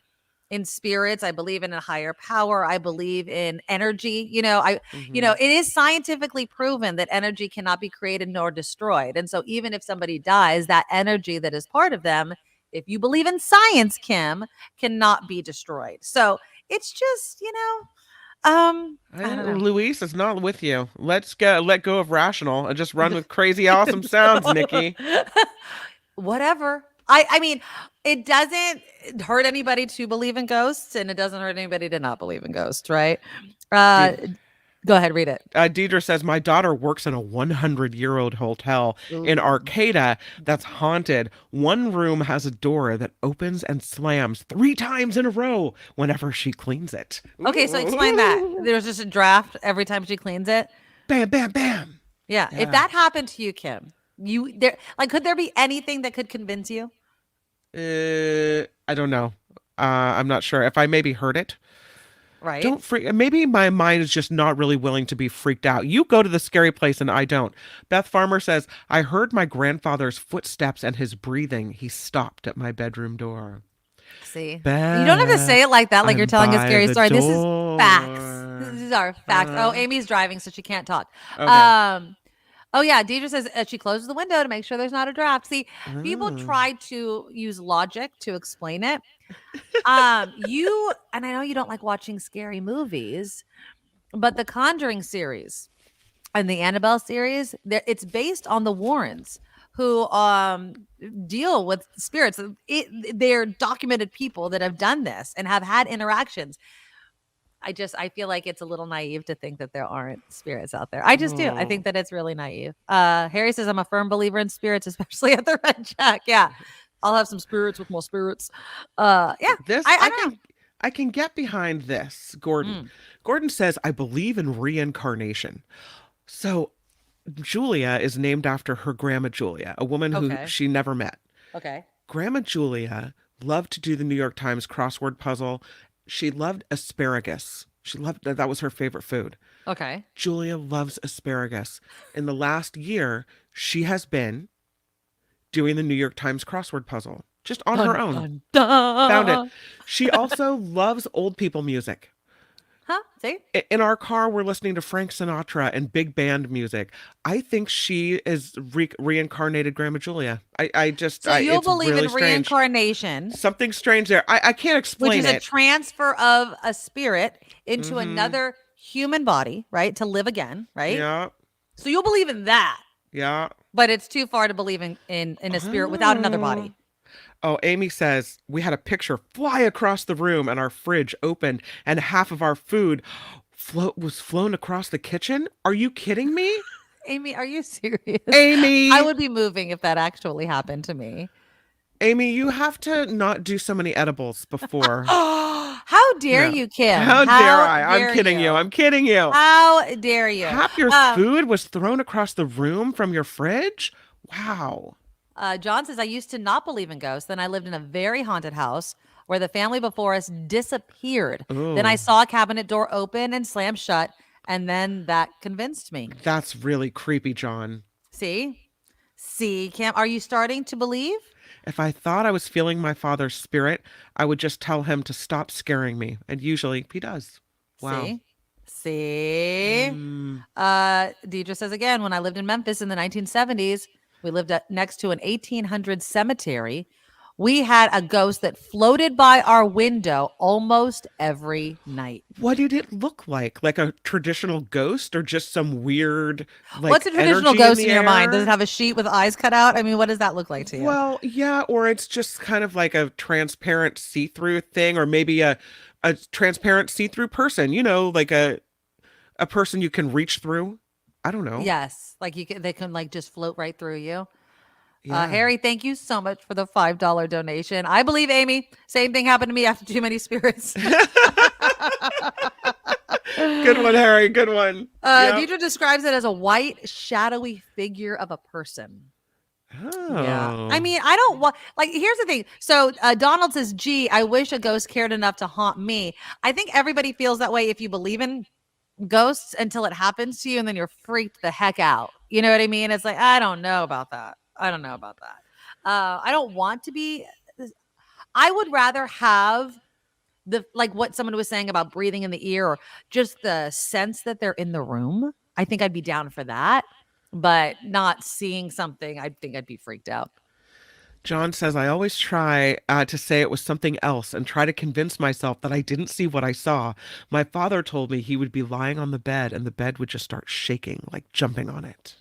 spirits. I believe in a higher power. I believe in energy. It is scientifically proven that energy cannot be created nor destroyed. And so even if somebody dies, that energy that is part of them, if you believe in science, Kim, cannot be destroyed. So it's just, I don't know. Luis is not with you. Let go of rational and just run with crazy awesome sounds, Nikki. Whatever. I mean, it doesn't hurt anybody to believe in ghosts, and it doesn't hurt anybody to not believe in ghosts, right? Go ahead, read it. Deidre says, my daughter works in a 100-year-old hotel in Arcata that's haunted. One room has a door that opens and slams 3 times in a row whenever she cleans it. Okay, so explain that. There's just a draft every time she cleans it? bam, bam, bam. Yeah. If that happened to you, Kim, could there be anything that could convince you? I don't know. I'm not sure. If I maybe heard it. Right. Don't freak. Maybe my mind is just not really willing to be freaked out. You go to the scary place and I don't. Beth Farmer says, I heard my grandfather's footsteps and his breathing. He stopped at my bedroom door. See, Beth, you don't have to say it like that, like you're telling a scary story. door. This is facts. These are facts. Amy's driving, so she can't talk. Okay. Oh yeah, Deidre says she closes the window to make sure there's not a draft. See, people try to use logic to explain it. And I know you don't like watching scary movies, but the Conjuring series and the Annabelle series, it's based on the Warrens, who deal with spirits. They're documented people that have done this and have had interactions. I feel like it's a little naive to think that there aren't spirits out there. I just do. I think that it's really naive. Harry says, I'm a firm believer in spirits, especially at the Red Jack. Yeah. I'll have some spirits with more spirits. Yeah. This I can get behind this. Gordon says, I believe in reincarnation. So Julia is named after her grandma Julia, a woman who she never met. Okay. Grandma Julia loved to do the New York Times crossword puzzle. She loved asparagus. That was her favorite food. Okay. Julia loves asparagus. In the last year, she has been doing the New York Times crossword puzzle just on her own. Found it. She also loves old people music. Huh? See? In our car, we're listening to Frank Sinatra and big band music. I think she is reincarnated Grandma Julia. So you'll believe really in reincarnation. Something strange there. I can't explain it. Which is a transfer of a spirit into another human body, right? To live again, right? Yeah. So you'll believe in that. Yeah. But it's too far to believe in a spirit without another body. Oh, Amy says, we had a picture fly across the room and our fridge opened and half of our food was flown across the kitchen. Are you kidding me? Amy, are you serious? Amy! I would be moving if that actually happened to me. Amy, you have to not do so many edibles before. How dare you, Kim? How dare I? I'm kidding you. I'm kidding you. How dare you? Half your food was thrown across the room from your fridge? Wow. John says, I used to not believe in ghosts. Then I lived in a very haunted house where the family before us disappeared. Ooh. Then I saw a cabinet door open and slam shut. And then that convinced me. That's really creepy, John. See, Kim, are you starting to believe? If I thought I was feeling my father's spirit, I would just tell him to stop scaring me. And usually he does. Wow. See? Deidre says again, when I lived in Memphis in the 1970s, we lived next to an 1800 cemetery. We had a ghost that floated by our window almost every night. What did it look like? Like a traditional ghost or just some weird, like, what's a traditional ghost in your mind? Does it have a sheet with eyes cut out? I mean, what does that look like to you? Well, yeah, or it's just kind of like a transparent see-through thing, or maybe a transparent see-through person, like a person you can reach through. I don't know. Yes. Like they can like just float right through you. Yeah. Harry, thank you so much for the $5 donation. I believe, Amy, same thing happened to me after too many spirits. Good one, Harry. Good one. Deidre describes it as a white, shadowy figure of a person. Oh. Yeah. I mean, I don't want, here's the thing. So Donald says, gee, I wish a ghost cared enough to haunt me. I think everybody feels that way if you believe in ghosts until it happens to you and then you're freaked the heck out. You know what I mean? It's like, I don't know about that. I don't want to be. I would rather have what someone was saying about breathing in the ear or just the sense that they're in the room. I think I'd be down for that, but not seeing something. I think I'd be freaked out. John says, I always try to say it was something else and try to convince myself that I didn't see what I saw. My father told me he would be lying on the bed and the bed would just start shaking, like jumping on it.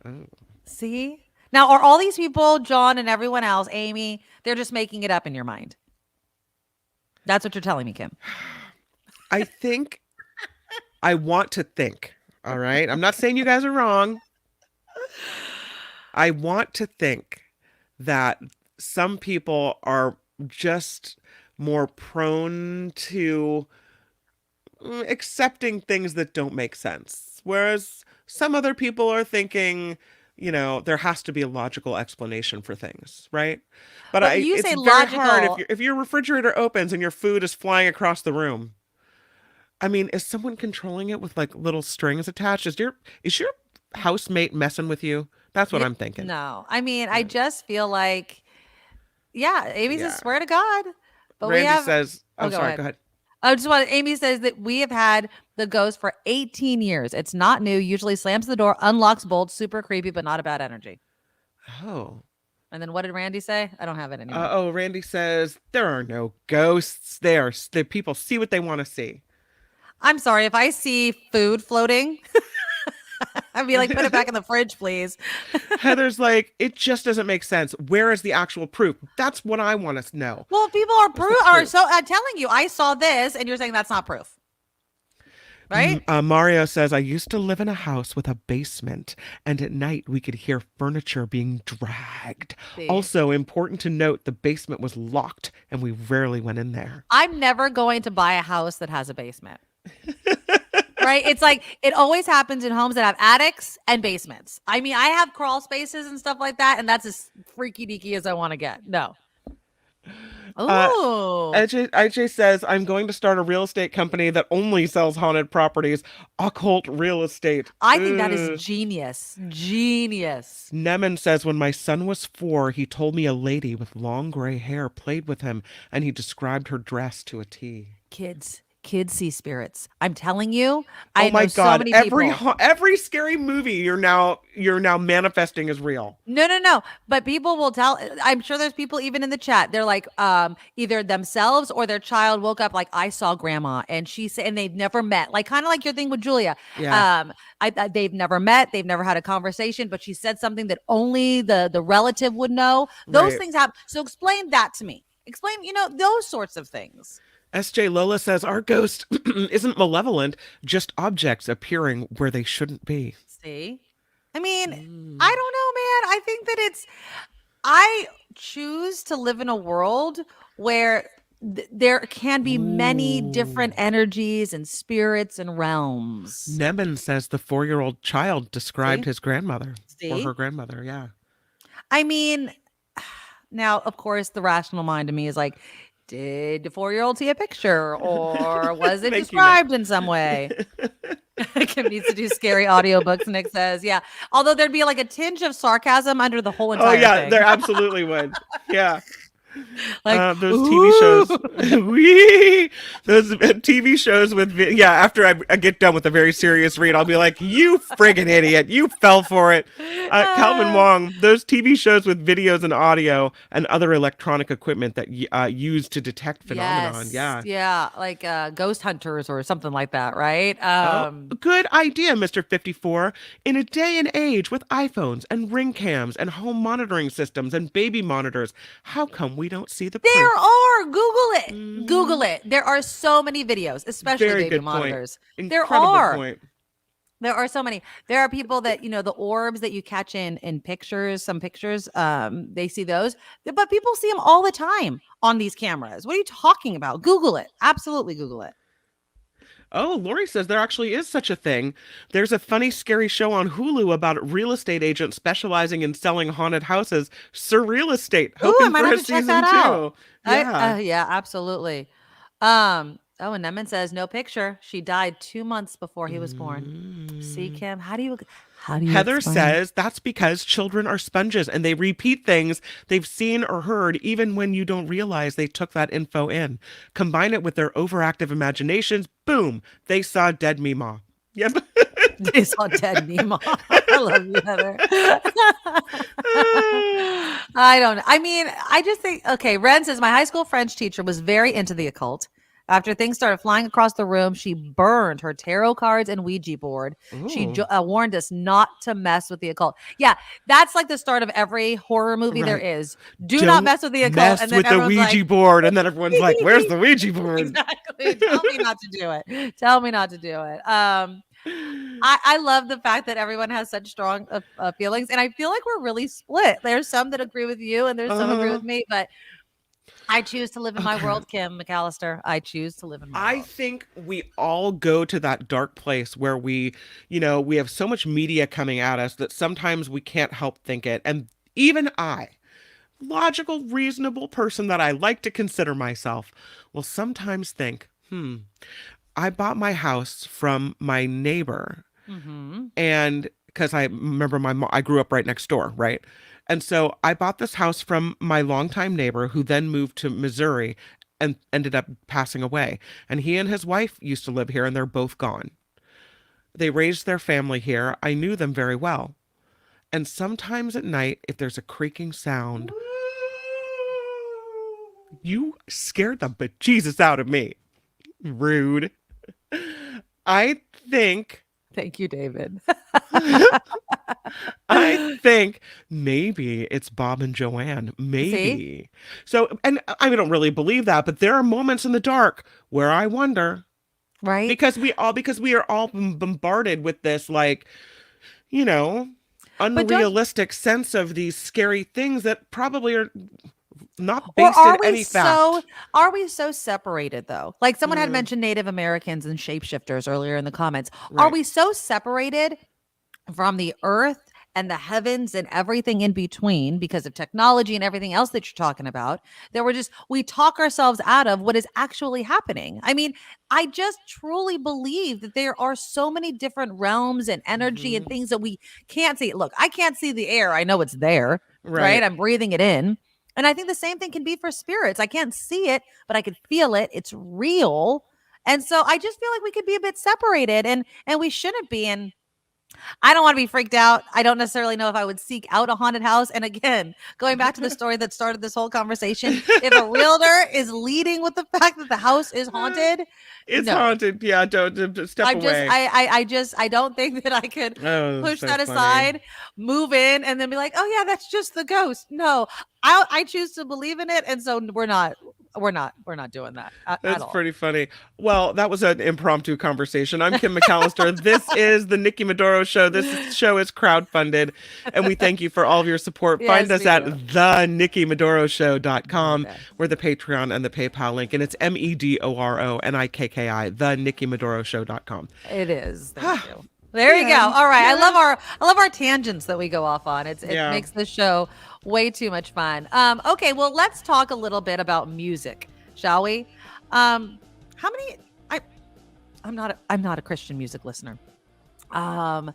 Oh. See? Now, are all these people, John and everyone else, Amy, they're just making it up in your mind? That's what you're telling me, Kim. I think I want to think. All right. I'm not saying you guys are wrong. I want to think that some people are just more prone to accepting things that don't make sense. Whereas Some other people are thinking, there has to be a logical explanation for things, right? But you it's say very logical. hard if your refrigerator opens and your food is flying across the room. I mean, is someone controlling it with like little strings attached? Is your housemate messing with you? That's what I'm thinking. No, I mean, I just feel like, Amy says, swear to God. But Randy says, go go ahead. ahead. Amy says that we have had the ghost for 18 years. It's not new. Usually slams the door, unlocks bolts, super creepy, but not a bad energy. Oh. And then what did Randy say? I don't have it anymore. Randy says, there are no ghosts. The people see what they want to see. I'm sorry. If I see food floating, I'd be like, put it back in the fridge, please. Heather's like, it just doesn't make sense. Where is the actual proof? That's what I want to know. Well, people are I'm telling you, I saw this, and you're saying that's not proof. Right? Mario says, I used to live in a house with a basement, and at night we could hear furniture being dragged. See? Also, important to note, the basement was locked, and we rarely went in there. I'm never going to buy a house that has a basement. Right? It's like, it always happens in homes that have attics and basements. I mean, I have crawl spaces and stuff like that, and that's as freaky deaky as I want to get. No. Oh. IJ says, I'm going to start a real estate company that only sells haunted properties. Occult real estate. I think that is genius. Genius. Nemen says, when my son was 4, he told me a lady with long gray hair played with him, and he described her dress to a T. Kids see spirits. I'm telling you. Oh my God! So many people. Every scary movie you're now manifesting is real. No. But people will tell. I'm sure there's people even in the chat. They're like, either themselves or their child woke up like, I saw grandma, and she said, and they've never met. Like kind of like your thing with Julia. Yeah. They've never met. They've never had a conversation, but she said something that only the relative would know. Those things happen. So explain that to me. Explain, those sorts of things. SJ Lola says, our ghost isn't malevolent, just objects appearing where they shouldn't be. See? I mean, I don't know, man. I think that I choose to live in a world where there can be many different energies and spirits and realms. Nemen says the 4-year-old child described his grandmother or her grandmother. Yeah. I mean, now, of course, the rational mind to me is like, did the 4-year-old see a picture, or was it described in some way? Kim needs to do scary audiobooks, Nick says. Yeah. Although there'd be like a tinge of sarcasm under the whole entire thing. Oh, yeah, there absolutely would. Yeah. Like those TV shows. Those TV shows with, after I get done with a very serious read, I'll be like, you friggin' idiot. You fell for it. Calvin Wong, those TV shows with videos and audio and other electronic equipment that used to detect phenomenon. Yes. Yeah. Like Ghost Hunters or something like that, right? Good idea, Mr. 54. In a day and age with iPhones and Ring cams and home monitoring systems and baby monitors, how come we don't see the proof? There are. Google it. Mm-hmm. Google it. There are so many videos, especially very baby good monitors. Point. There Incredible are. Point. There are so many. There are people that, the orbs that you catch in pictures, some pictures, they see those, but people see them all the time on these cameras. What are you talking about? Google it. Absolutely Google it. Oh, Lori says there actually is such a thing. There's a funny, scary show on Hulu about a real estate agent specializing in selling haunted houses. Surreal Estate. Hoping for a season 2. Yeah, absolutely. And Nemen says no picture. She died 2 months before he was born. See, Kim, how do you Heather explain? says that's because children are sponges and they repeat things they've seen or heard even when you don't realize they took that info in. Combine it with their overactive imaginations. Boom. They saw dead Meemaw. Yep. They saw dead Meemaw. I love you, Heather. I don't know. I mean, I just think, okay, Ren says my high school French teacher was very into the occult. After things started flying across the room, she burned her tarot cards and Ouija board. Ooh. She warned us not to mess with the occult. Yeah, that's like the start of every horror movie there is. Don't not mess with the occult. Mess and then with the Ouija board. And then everyone's like, where's the Ouija board? Exactly. Tell me not to do it. Tell me not to do it. I love the fact that everyone has such strong feelings. And I feel like we're really split. There's some that agree with you and there's some agree with me. But I choose to live in my world, Kim McAllister. I choose to live in my I world. think we all go to that dark place where we have so much media coming at us that sometimes we can't help think it. And even I, logical, reasonable person that I like to consider myself, will sometimes think, I bought my house from my neighbor. Mm-hmm. And because I remember I grew up right next door, right? And so I bought this house from my longtime neighbor who then moved to Missouri and ended up passing away. And he and his wife used to live here, and they're both gone. They raised their family here. I knew them very well. And sometimes at night, if there's a creaking sound, you scared the bejesus out of me. Rude. I think... Thank you, David. I think maybe it's Bob and Joanne. Maybe. See? So, and I don't really believe that, but there are moments in the dark where I wonder. Right? Because we are all bombarded with this, unrealistic sense of these scary things that probably are not based in any fact. Are we so separated though? Like someone had mentioned Native Americans and shapeshifters earlier in the comments. Right. Are we so separated from the earth and the heavens and everything in between because of technology and everything else that you're talking about that we talk ourselves out of what is actually happening? I mean, I just truly believe that there are so many different realms and energy and things that we can't see. Look, I can't see the air. I know it's there, right? I'm breathing it in. And I think the same thing can be for spirits. I can't see it, but I can feel it. It's real. And so I just feel like we could be a bit separated and we shouldn't be. And I don't want to be freaked out. I don't necessarily know if I would seek out a haunted house. And again, going back to the story that started this whole conversation, if a realtor is leading with the fact that the house is haunted, it's haunted. Yeah, don't step away. I don't think that I could push that aside, move in, and then be like, oh yeah, that's just the ghost. No, I choose to believe in it, and so we're not doing that. That's pretty funny. Well, that was an impromptu conversation. I'm Kim McAllister. This is the Nikki Medoro Show. This show is crowdfunded, and we thank you for all of your support. Yes, Find us at do. thenikkimedoroshow.com. We're the Patreon and the PayPal link, and it's MEDORONIKKI, thenikkimedoroshow.com. It is. Thank you. There you go. All right. I love our tangents that we go off on. It makes the show way too much fun. Okay, well, let's talk a little bit about music, shall we? I'm not a Christian music listener. I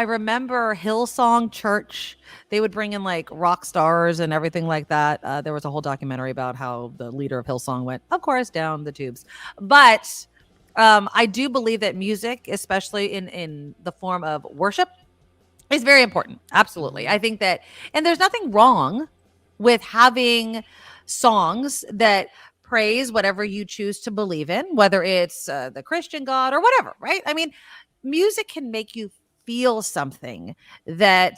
remember Hillsong Church. They would bring in like rock stars and everything like that. There was a whole documentary about how the leader of Hillsong went, of course, down the tubes. But I do believe that music, especially in the form of worship, is very important. Absolutely. I think that, and there's nothing wrong with having songs that praise whatever you choose to believe in, whether it's the Christian God or whatever, right? I mean, music can make you feel something that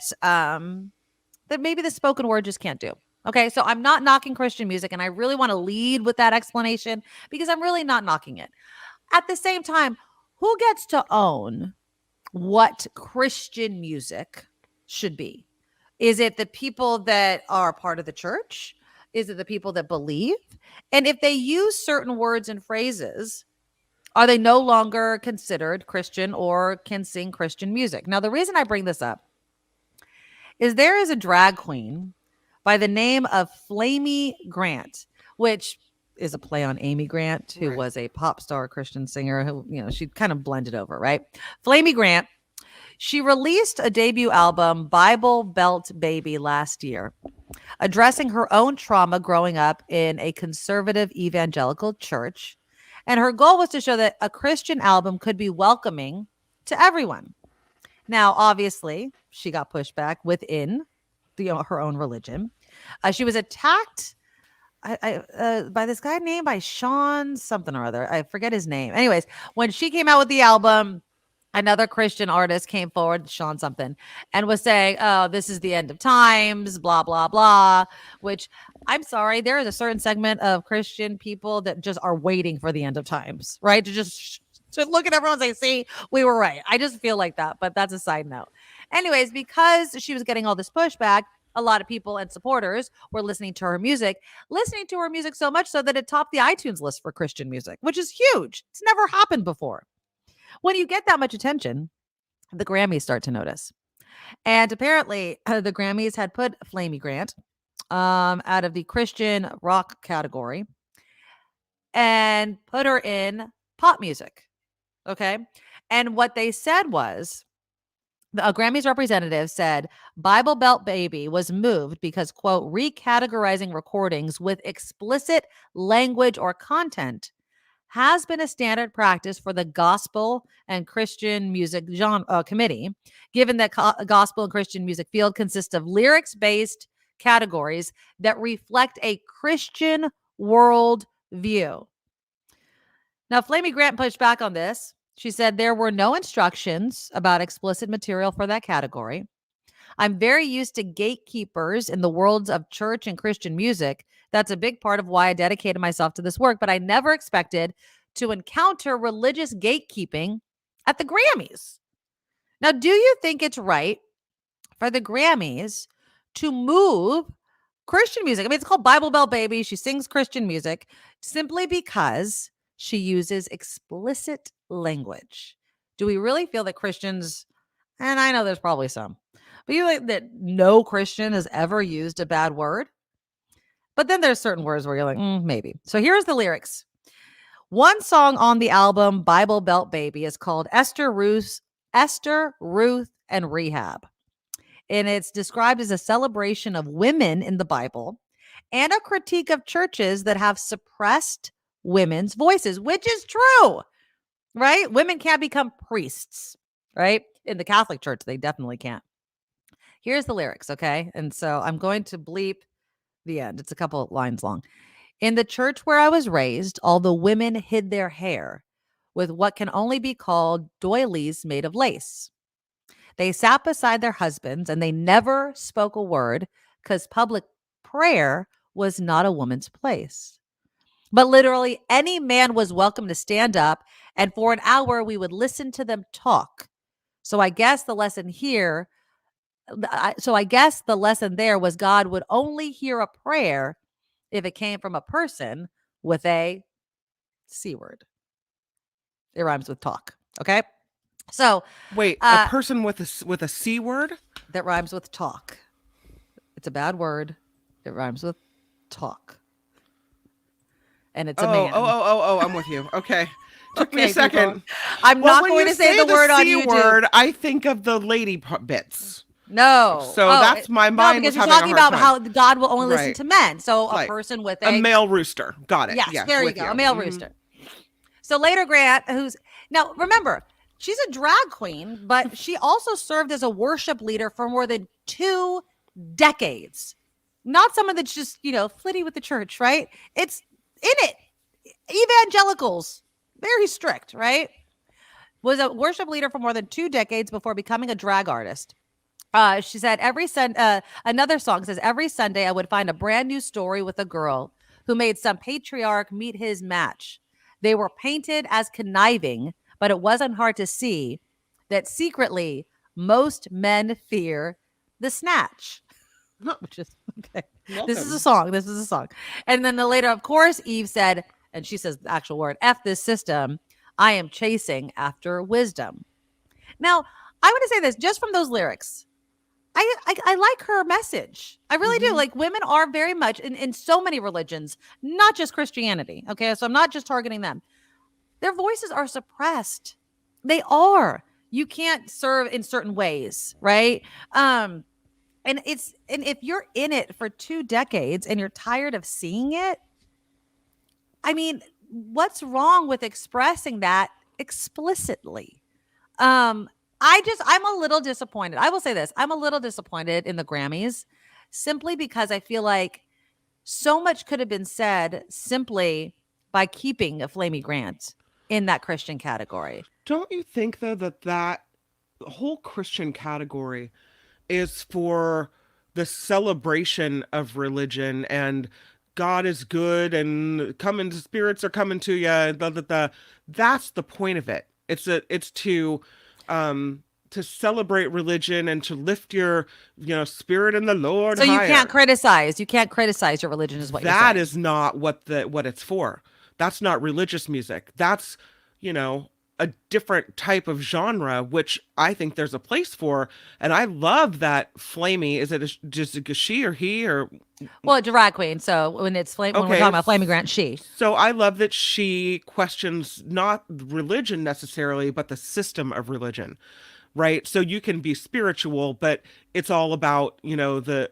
maybe the spoken word just can't do. Okay, so I'm not knocking Christian music, and I really want to lead with that explanation because I'm really not knocking it. At the same time, who gets to own what Christian music should be? Is it the people that are part of the church? Is it the people that believe? And if they use certain words and phrases, are they no longer considered Christian or can sing Christian music? Now, the reason I bring this up is there is a drag queen by the name of Flamy Grant, which is a play on Amy Grant, who was a pop star Christian singer who, she kind of blended over, right? Flamy Grant, she released a debut album, Bible Belt Baby, last year, addressing her own trauma growing up in a conservative evangelical church. And her goal was to show that a Christian album could be welcoming to everyone. Now, obviously, she got pushback within her own religion. She was attacked by this guy named by Sean something or other. I forget his name. Anyways, when she came out with the album, another Christian artist came forward, Sean something, and was saying, oh, this is the end of times, blah, blah, blah, which I'm sorry. There is a certain segment of Christian people that just are waiting for the end of times, right? To just look at everyone and say, see, we were right. I just feel like that, but that's a side note. Anyways, because she was getting all this pushback, a lot of people and supporters were listening to her music so much so that it topped the iTunes list for Christian music, which is huge. It's never happened before. When you get that much attention, the Grammys start to notice. And apparently the Grammys had put Flamy Grant out of the Christian rock category and put her in pop music. Okay. And what they said was, a Grammys representative said Bible Belt Baby was moved because, quote, recategorizing recordings with explicit language or content has been a standard practice for the gospel and Christian music genre committee, given that gospel and Christian music field consists of lyrics-based categories that reflect a Christian world view. Now, Flamy Grant pushed back on this. She said there were no instructions about explicit material for that category. I'm very used to gatekeepers in the worlds of church and Christian music. That's a big part of why I dedicated myself to this work, but I never expected to encounter religious gatekeeping at the Grammys. Now, do you think it's right for the Grammys to move Christian music? I mean, it's called Bible Belt Baby. She sings Christian music simply because she uses explicit language. Do we really feel that Christians, and I know there's probably some, but you think that no Christian has ever used a bad word? But then there's certain words where you're like, maybe. So here's the lyrics. One song on the album Bible Belt Baby is called Esther, Ruth, and Rehab. And it's described as a celebration of women in the Bible and a critique of churches that have suppressed women's voices, which is true, right? Women can't become priests, right? In the Catholic Church, they definitely can't. Here's the lyrics, okay? And so I'm going to bleep the end. It's a couple of lines long. In the church where I was raised, all the women hid their hair with what can only be called doilies made of lace. They sat beside their husbands and they never spoke a word because public prayer was not a woman's place. But literally any man was welcome to stand up, and for an hour we would listen to them talk. So I guess the lesson there was God would only hear a prayer if it came from a person with a C word. It rhymes with talk. Okay. So wait, a person with a C word that rhymes with talk. It's a bad word. It rhymes with talk. And it's a man. Oh, I'm with you. Okay. Took me a second. People. I'm not going to say the word on YouTube. Word, I think of the lady bits. No. So that's my mind. No, because you're talking about how God will only listen to men. So a person with a male rooster. Got it. Yes, there you go. A male rooster. So later Grant, now remember, she's a drag queen, but she also served as a worship leader for more than 2 decades. Not someone that's just, flitty with the church, right? It's in it. Evangelicals, very strict, right? Was a worship leader for more than 2 decades before becoming a drag artist. She said another song says, every Sunday I would find a brand new story with a girl who made some patriarch meet his match. They were painted as conniving, but it wasn't hard to see that secretly most men fear the snatch. Which is okay. Welcome. This is a song. And then later, of course, Eve said, and she says the actual word, F this system. I am chasing after wisdom. Now, I want to say this just from those lyrics. I like her message. I really do. Like, women are very much in so many religions, not just Christianity. Okay. So I'm not just targeting them. Their voices are suppressed. They are. You can't serve in certain ways. Right. And if you're in it for 2 decades and you're tired of seeing it, I mean, what's wrong with expressing that explicitly? I'm a little disappointed. I will say this. I'm a little disappointed in the Grammys simply because I feel like so much could have been said simply by keeping a Flamy Grant in that Christian category. Don't you think, though, that whole Christian category is for the celebration of religion and God is good and spirits are coming to you. That's the point of it. It's to to celebrate religion and to lift your, spirit in the Lord. So you higher. can't criticize. You can't criticize your religion, is what you're saying. That is not what it's for. That's not religious music. That's, a different type of genre, which I think there's a place for. And I love that Flamy. Is it just a she or he or? Well, drag queen. So when it's when we're talking about Flamy Grant, she. So I love that she questions not religion necessarily, but the system of religion. Right. So you can be spiritual, but it's all about,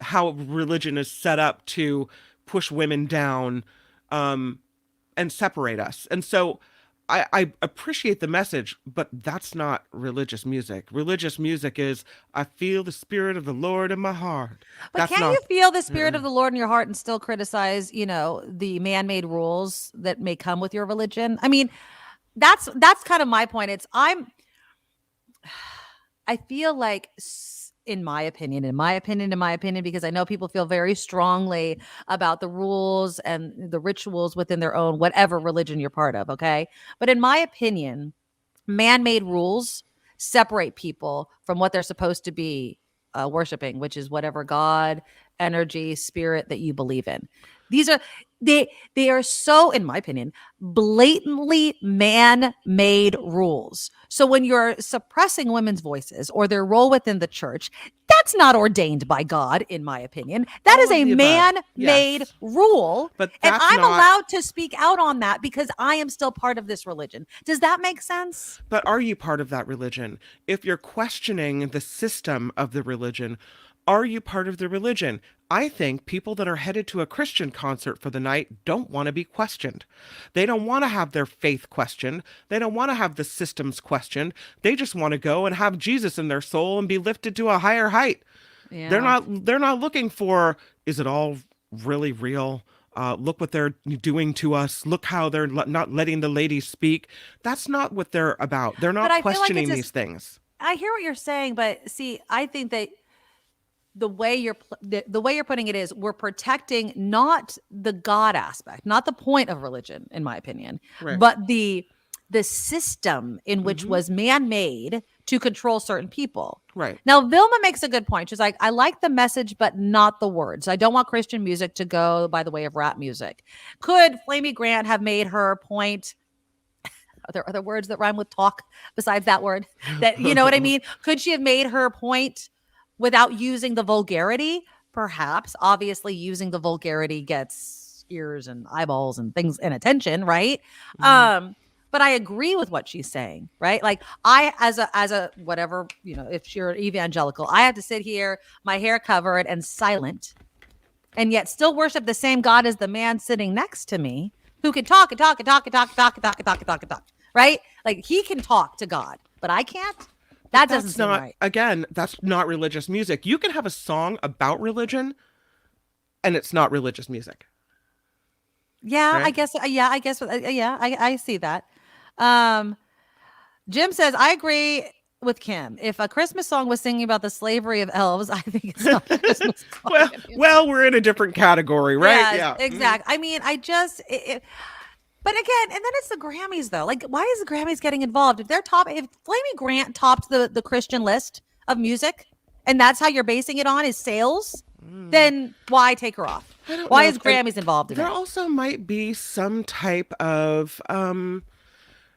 how religion is set up to push women down, and separate us. And so I appreciate the message, but that's not religious music. Religious music is, I feel the spirit of the Lord in my heart. But can you feel the spirit of the Lord in your heart and still criticize, the man-made rules that may come with your religion? I mean, that's kind of my point. I feel like, in my opinion, because I know people feel very strongly about the rules and the rituals within their own, whatever religion you're part of. Okay. But in my opinion, man-made rules separate people from what they're supposed to be worshiping, which is whatever God, energy, spirit that you believe in. These are, they are so, in my opinion, blatantly man-made rules. So when you're suppressing women's voices or their role within the church, that's not ordained by God, in my opinion. That is a man-made rule. But and I'm allowed to speak out on that because I am still part of this religion. Does that make sense? But are you part of that religion? If you're questioning the system of the religion, are you part of the religion? I think people that are headed to a Christian concert for the night don't want to be questioned. They don't want to have their faith questioned. They don't want to have the systems questioned. They just want to go and have Jesus in their soul and be lifted to a higher height. Yeah. They're not looking for, is it all really real? Look what they're doing to us. Look how they're not letting the ladies speak. That's not what they're about. They're not questioning these things. I hear what you're saying, but see, I think that the way you're putting it is, we're protecting not the God aspect, not the point of religion, in my opinion, right, but the system in which was man-made to control certain people. Right. Now, Vilma makes a good point. She's like, I like the message, but not the words. I don't want Christian music to go by the way of rap music. Could Flamy Grant have made her point? Are there other words that rhyme with talk besides that word? That, you know what I mean? Could she have made her point without using the vulgarity? Perhaps. Obviously, using the vulgarity gets ears and eyeballs and things and attention, right? But I agree with what she's saying, right? Like, I, as a whatever, if you're evangelical, I have to sit here, my hair covered and silent, and yet still worship the same God as the man sitting next to me, who can talk and talk and talk and talk and talk and talk and talk and talk and talk, right? Like, he can talk to God, but I can't. That doesn't seem right. Again, that's not religious music. You can have a song about religion and it's not religious music. Yeah, right? I guess. I see that. Jim says, I agree with Kim. If a Christmas song was singing about the slavery of elves, I think it's not a Christmas song. well, we're in a different category, right? Yes, yeah, exactly. I mean, but again, and then it's the Grammys, though. Like, why is the Grammys getting involved? If Flamy Grant topped the Christian list of music, and that's how you're basing it on, is sales, then why take her off? Why is Grammys involved in it? There also might be some type of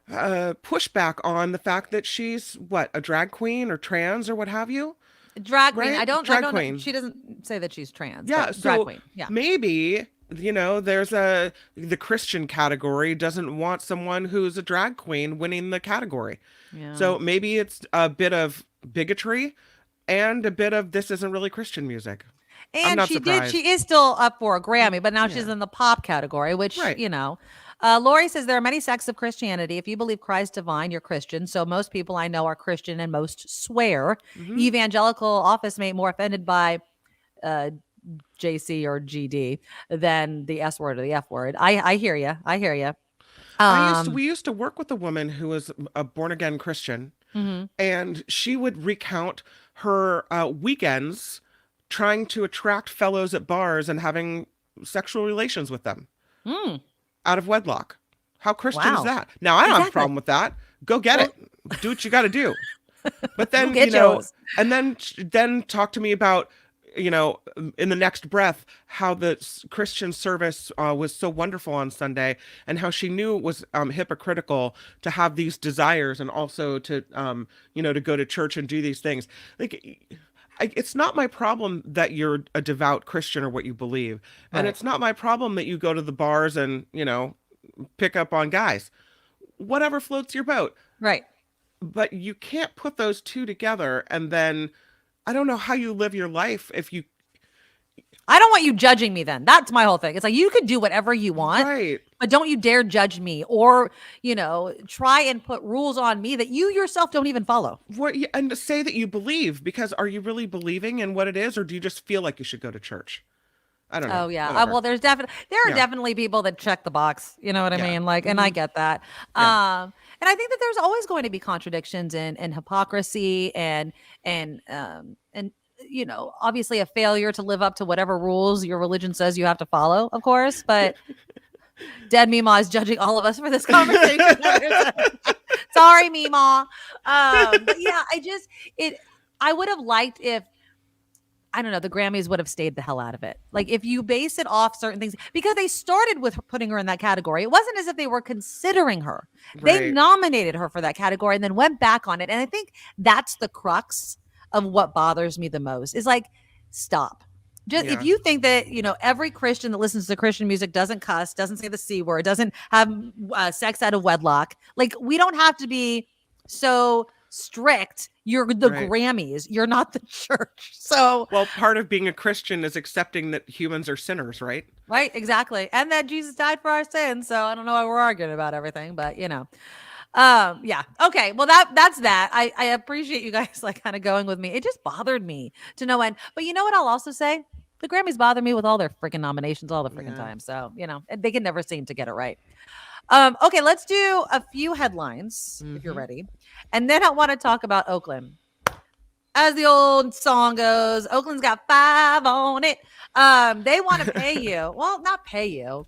pushback on the fact that she's a drag queen or trans or what have you. Drag queen. Right? I don't queen. She doesn't say that she's trans. Yeah, so drag queen. Yeah. Maybe, there's the Christian category doesn't want someone who's a drag queen winning the category. Yeah. So maybe it's a bit of bigotry and a bit of, this isn't really Christian music. And she is still up for a Grammy, but now she's in the pop category, which, Lori says, there are many sects of Christianity. If you believe Christ divine, you're Christian. So most people I know are Christian and most swear. Evangelical office mate more offended by JC or GD than the S word or the F word. I hear you. We used to work with a woman who was a born again Christian, and she would recount her weekends trying to attract fellows at bars and having sexual relations with them out of wedlock. How Christian is that? Now, I don't have a problem with that. Go get it. Do what you got to do. But then, Get yours. and then talk to me about, in the next breath, how the Christian service was so wonderful on Sunday, and how she knew it was hypocritical to have these desires and also to, to go to church and do these things. Like, it's not my problem that you're a devout Christian or what you believe. And it's not my problem that you go to the bars and, pick up on guys. Whatever floats your boat. Right. But you can't put those two together, and then I don't know how you live your life if you... I don't want you judging me then. That's my whole thing. It's like, you could do whatever you want, right, but don't you dare judge me or, try and put rules on me that you yourself don't even follow. And to say that you believe, because are you really believing in what it is, or do you just feel like you should go to church? I don't know. Oh yeah. Well, there are definitely people that check the box. You know what I mean? Like, and I get that. And I think that there's always going to be contradictions and hypocrisy and obviously a failure to live up to whatever rules your religion says you have to follow, of course. But Dead Mima is judging all of us for this conversation. Sorry, Mima. But yeah, I would have liked if, I don't know, the Grammys would have stayed the hell out of it. Like, if you base it off certain things, because they started with putting her in that category. It wasn't as if they were considering her. Right. They nominated her for that category and then went back on it. And I think that's the crux of what bothers me the most, is like, stop. Just if you think that, every Christian that listens to Christian music doesn't cuss, doesn't say the C word, doesn't have sex out of wedlock, like, we don't have to be so strict. You're the Grammys. You're not the church. So, well, part of being a Christian is accepting that humans are sinners, right? Right, exactly. And that Jesus died for our sins. So I don't know why we're arguing about everything, but yeah. Okay. Well, that's that. I appreciate you guys like kind of going with me. It just bothered me to no end. But you know what I'll also say? The Grammys bother me with all their freaking nominations all the freaking time. So, they can never seem to get it right. Okay, let's do a few headlines if you're ready. And then I want to talk about Oakland. As the old song goes, Oakland's got 5 on it. They want to pay you. Well, not pay you,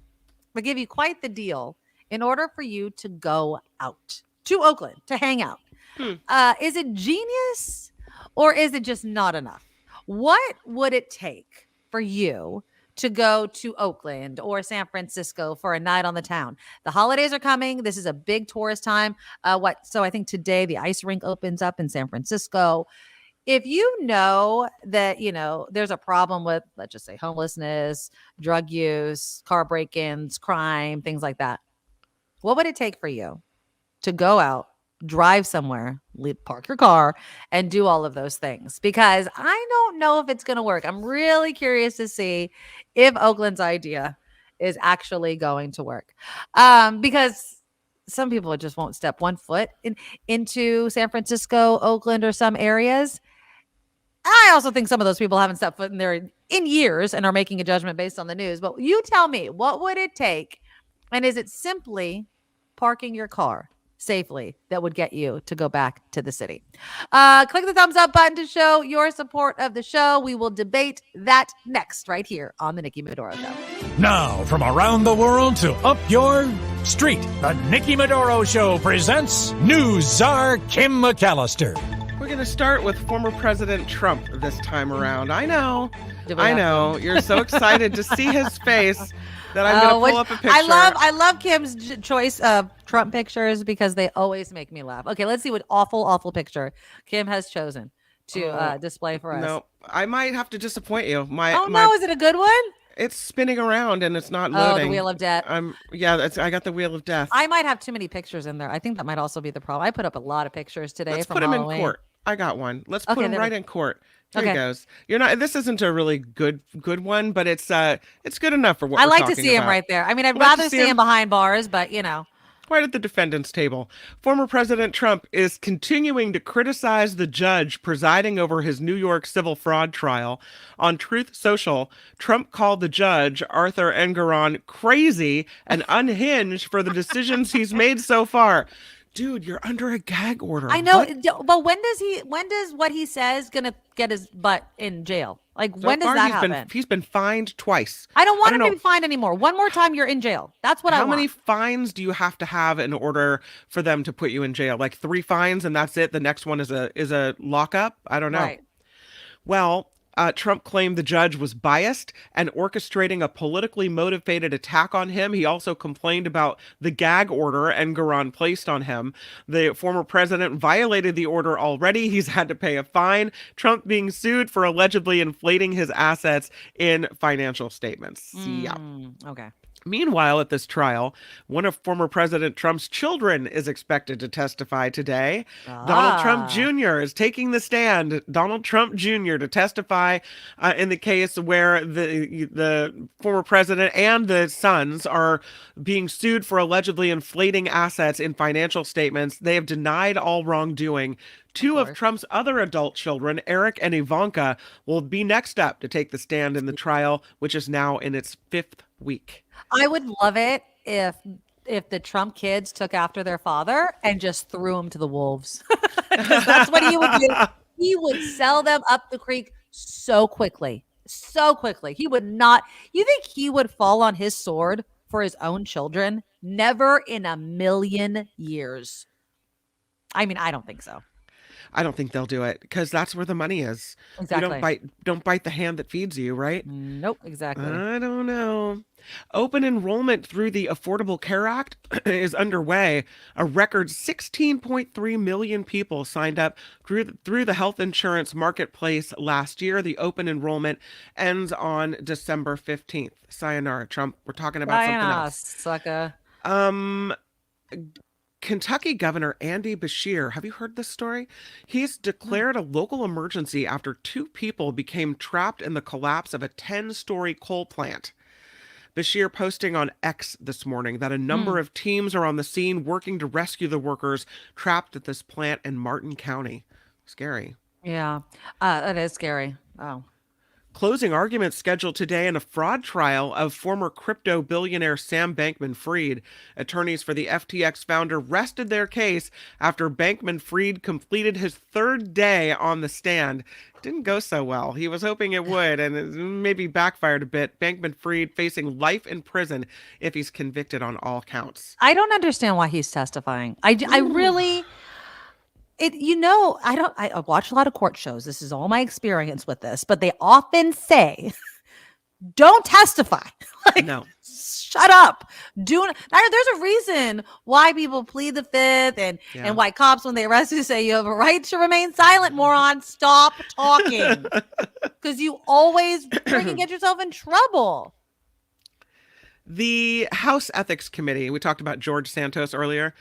but give you quite the deal in order for you to go out to Oakland to hang out. Is it genius or is it just not enough? What would it take for you to go to Oakland or San Francisco for a night on the town? The holidays are coming. This is a big tourist time. So I think today the ice rink opens up in San Francisco. If you know that, there's a problem with, let's just say, homelessness, drug use, car break-ins, crime, things like that, what would it take for you to go out, drive somewhere, park your car, and do all of those things? Because I don't know if it's going to work. I'm really curious to see if Oakland's idea is actually going to work. Because some people just won't step one foot into San Francisco, Oakland, or some areas. I also think some of those people haven't stepped foot in there in years and are making a judgment based on the news. But you tell me, what would it take? And is it simply parking your car safely that would get you to go back to the city? Click the thumbs up button to show your support of the show. We will debate that next right here on the Nikki Medoro Show. Now, from around the world to up your street, the Nikki Medoro Show presents News Czar Kim McAllister. We're going to start with former President Trump this time around. I know. You're so excited to see his face that I'm going to pull up a picture. I love Kim's choice of Trump pictures because they always make me laugh. Okay, let's see what awful picture Kim has chosen to display for us. No, I might have to disappoint you. Is it a good one? It's spinning around and it's not loading. Oh, the Wheel of Death. I got the Wheel of Death. I might have too many pictures in there. I think that might also be the problem. I put up a lot of pictures today. Let's from put him Halloween. in court. I got one. Let's put him right in court. Here he goes. This isn't a really good one, but it's good enough for what I we're like talking to see him about. right there. I mean, I'd rather see him behind bars, but right at the defendant's table. Former President Trump is continuing to criticize the judge presiding over his New York civil fraud trial. On Truth Social, Trump called the judge, Arthur Engoron, crazy and unhinged for the decisions he's made so far. Dude, you're under a gag order. I know, but when does what he says gonna get his butt in jail? Like, So when does far, that happen? He's been fined twice. I don't want him know. to be fined anymore. One more time, you're in jail. That's what I How want. many fines do you have to have in order for them to put you in jail? Like 3 fines and that's it? The next one is a lockup? I don't know. Right. Well, Trump claimed the judge was biased and orchestrating a politically motivated attack on him. He also complained about the gag order Engoron placed on him. The former president violated the order already. He's had to pay a fine. Trump being sued for allegedly inflating his assets in financial statements. Yeah. Okay. Meanwhile, at this trial, one of former President Trump's children is expected to testify today. Donald Trump Jr. is taking the stand. Donald Trump Jr. to testify in the case where the former president and the sons are being sued for allegedly inflating assets in financial statements. They have denied all wrongdoing. Two of Trump's other adult children, Eric and Ivanka, will be next up to take the stand in the trial, which is now in its 5th week. I would love it if the Trump kids took after their father and just threw him to the wolves. Because that's what he would do. He would sell them up the creek so quickly. So quickly. He would not. You think he would fall on his sword for his own children? Never in a million years. I mean, I don't think so. I don't think they'll do it because that's where the money is. Exactly. You don't bite the hand that feeds you, right? Nope, exactly. I don't know. Open enrollment through the Affordable Care Act is underway. A record 16.3 million people signed up through the health insurance marketplace last year. The open enrollment ends on December 15th. Sayonara, Trump. We're talking about something else. Sucker. Kentucky Governor Andy Beshear, have you heard this story? He's declared a local emergency after 2 people became trapped in the collapse of a 10-story coal plant. Beshear posting on X this morning that a number of teams are on the scene working to rescue the workers trapped at this plant in Martin County. Scary. Yeah, that is scary. Oh. Closing arguments scheduled today in a fraud trial of former crypto billionaire Sam Bankman-Fried. Attorneys for the FTX founder rested their case after Bankman-Fried completed his 3rd day on the stand. Didn't go so well. He was hoping it would, and it maybe backfired a bit. Bankman-Fried facing life in prison if he's convicted on all counts. I don't understand why he's testifying. I really... I watch a lot of court shows. This is all my experience with this, but they often say, don't testify. No. Shut up. There's a reason why people plead the 5th and why cops, when they arrest you, say you have a right to remain silent, moron. Stop talking. Because you always get yourself in trouble. The House Ethics Committee, we talked about George Santos earlier,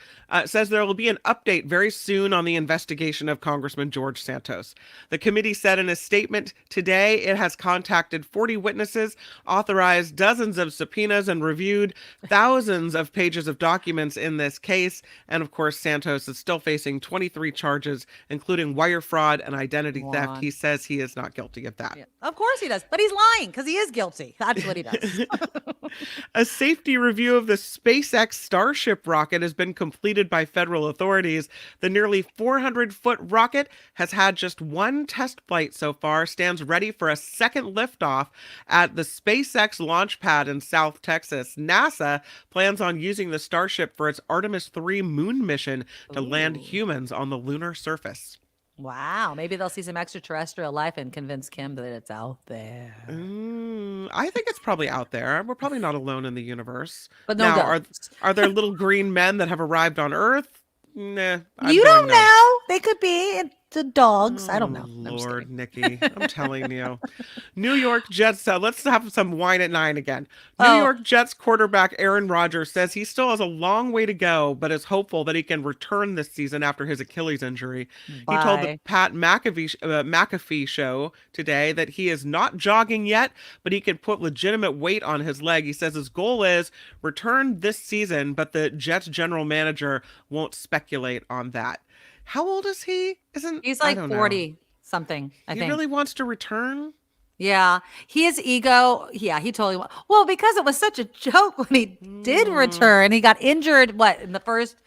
says there will be an update very soon on the investigation of Congressman George Santos. The committee said in a statement today it has contacted 40 witnesses, authorized dozens of subpoenas, and reviewed thousands of pages of documents in this case. And of course, Santos is still facing 23 charges, including wire fraud and identity theft. He says he is not guilty of that. Yeah, of course he does, but he's lying because he is guilty. That's what he does. A safety review of the SpaceX Starship rocket has been completed by federal authorities. The nearly 400-foot rocket has had just 1 test flight so far, stands ready for a second liftoff at the SpaceX launch pad in South Texas. NASA plans on using the Starship for its Artemis 3 moon mission to land humans on the lunar surface. Wow, maybe they'll see some extraterrestrial life and convince Kim that it's out there. I think it's probably out there. We're probably not alone in the universe. But no, are there little green men that have arrived on Earth? Nah. You don't know. They could be the dogs. I don't know. Lord, Nikki, I'm telling you. New York Jets, let's have some wine at 9 again. New York Jets quarterback Aaron Rodgers says he still has a long way to go, but is hopeful that he can return this season after his Achilles injury. He told the Pat McAfee show today that he is not jogging yet, but he can put legitimate weight on his leg. He says his goal is return this season, but the Jets general manager won't speculate on that. How old is he? He's like 40 something, I think. He really wants to return? Yeah. His ego, he totally well, because it was such a joke when he did return. He got injured, in the first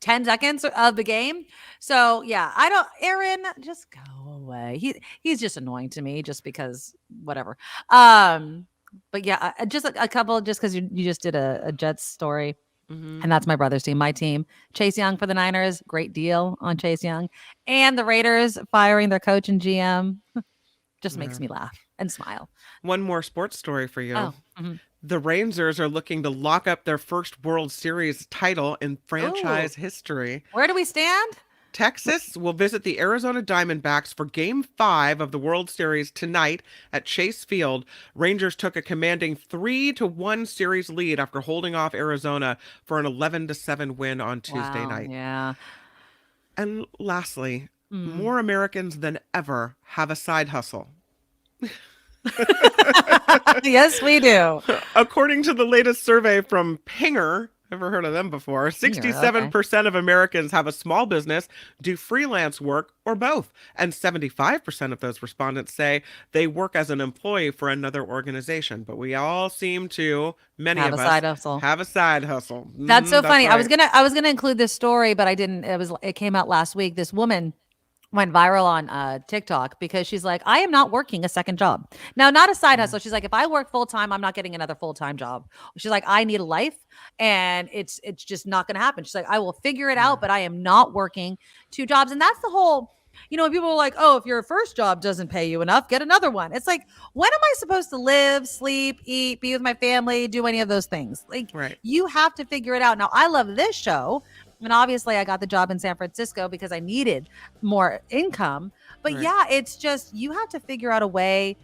10 seconds of the game? So, yeah, Aaron, just go. way. He's just annoying to me just because whatever. But yeah, just a couple, just because you just did a Jets story. And that's my brother's team, my team. Chase Young for the Niners, great deal on Chase Young. And the Raiders firing their coach and GM just makes me laugh and smile. One more sports story for you. Oh, The Rangers are looking to lock up their first World Series title in franchise history. Where do we stand? Texas will visit the Arizona Diamondbacks for Game 5 of the World Series tonight at Chase Field. Rangers took a commanding 3-1 series lead after holding off Arizona for an 11-7 win on Tuesday night. Yeah. And lastly, more Americans than ever have a side hustle. Yes, we do. According to the latest survey from Pinger, never heard of them before, 67% of Americans have a small business, do freelance work, or both. And 75% of those respondents say they work as an employee for another organization. But we all seem to, many Have of a us, side hustle. have a side hustle. That's so funny. Right. I was gonna include this story, but I didn't. It came out last week. This woman went viral on TikTok because she's like, I am not working a second job. Now, not a side hustle. She's like, if I work full time, I'm not getting another full time job. She's like, I need a life, and it's just not going to happen. She's like, I will figure it out, but I am not working 2 jobs. And that's the whole. People are like, oh, if your first job doesn't pay you enough, get another one. It's like, when am I supposed to live, sleep, eat, be with my family, do any of those things? Like, you have to figure it out. Now, I love this show. And obviously I got the job in San Francisco because I needed more income. But yeah, it's just, you have to figure out a way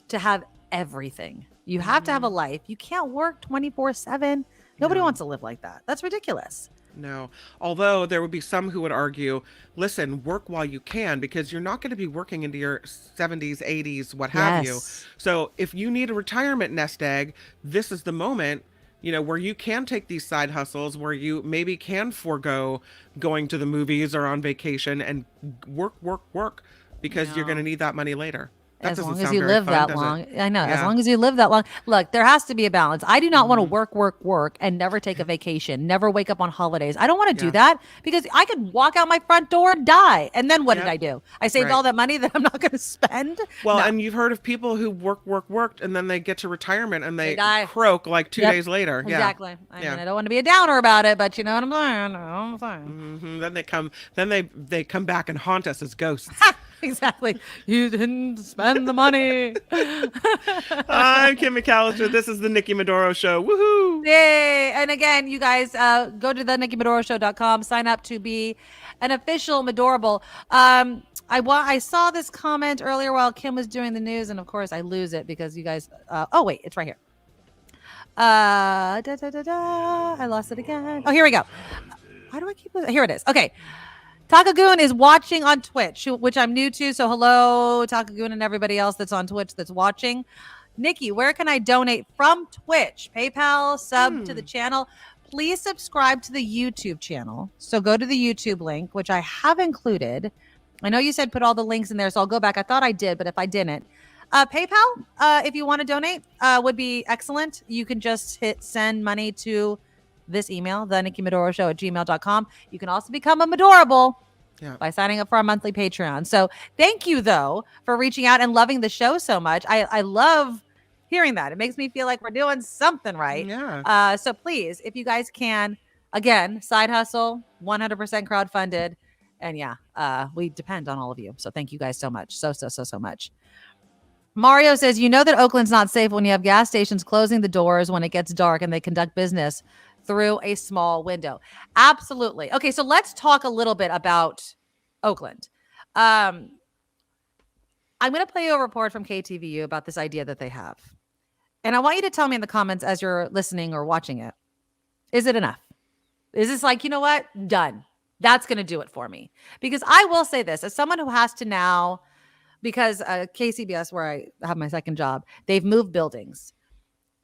to have everything. You have to have a life. You can't work 24/7. Nobody wants to live like that. That's ridiculous. No. Although there would be some who would argue, listen, work while you can, because you're not going to be working into your 70s, 80s, what have you. So if you need a retirement nest egg, this is the moment, where you can take these side hustles, where you maybe can forego going to the movies or on vacation and work, because you're going to need that money later. That as long as you live that long. I know. Yeah. As long as you live that long. Look, there has to be a balance. I do not want to work, and never take a vacation, never wake up on holidays. I don't want to do that because I could walk out my front door and die. And then what did I do? I saved all that money that I'm not going to spend. Well, and you've heard of people who worked, and then they get to retirement and they croak like 2 days later. Exactly. I mean, I don't want to be a downer about it, but you know what I'm saying? Then they come back and haunt us as ghosts. Exactly. You didn't spend the money. I'm Kim McAllister. This is the Nikki Medoro Show. Woohoo! Yay! And again, you guys go to the NikkiMedoroShow.com. Sign up to be an official Medorable. I saw this comment earlier while Kim was doing the news, and of course I lose it because you guys. Oh wait, it's right here. I lost it again. Oh, here we go. Why do I keep it? Here it is. Okay. Takagoon is watching on Twitch, which I'm new to. So hello, Takagoon, and everybody else that's on Twitch that's watching. Nikki, where can I donate from Twitch? PayPal, sub to the channel. Please subscribe to the YouTube channel. So go to the YouTube link, which I have included. I know you said put all the links in there, so I'll go back. I thought I did, but if I didn't. PayPal, if you want to donate, would be excellent. You can just hit send money to this email, the NikkiMedoroShow@gmail.com. You can also become a Medorable by signing up for our monthly Patreon. So thank you, though, for reaching out and loving the show so much. I love hearing that. It makes me feel like we're doing something right. Yeah. So please, if you guys can, again, side hustle, 100% crowdfunded. And we depend on all of you. So thank you guys so much. So much. Mario says, you know that Oakland's not safe when you have gas stations closing the doors when it gets dark and they conduct business through a small window. Absolutely. Okay, so let's talk a little bit about Oakland. I'm going to play you a report from KTVU about this idea that they have. And I want you to tell me in the comments as you're listening or watching it, is it enough? Is this like, you know what? Done. That's going to do it for me. Because I will say this, as someone who has to now, because KCBS, where I have my second job, they've moved buildings.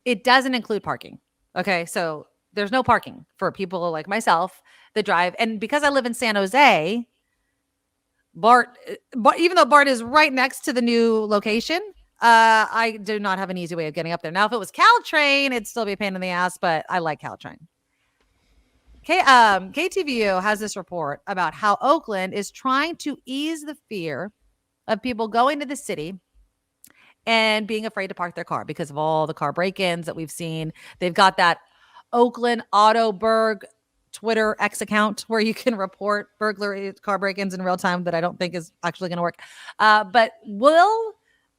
It doesn't include parking. Okay, so there's no parking for people like myself that drive. And because I live in San Jose, BART, even though BART is right next to the new location, I do not have an easy way of getting up there. Now, if it was Caltrain, it'd still be a pain in the ass, but I like Caltrain. KTVU has this report about how Oakland is trying to ease the fear of people going to the city and being afraid to park their car because of all the car break-ins that we've seen. They've got that Oakland Autoberg Twitter X account where you can report burglary car break-ins in real time that I don't think is actually going to work. But will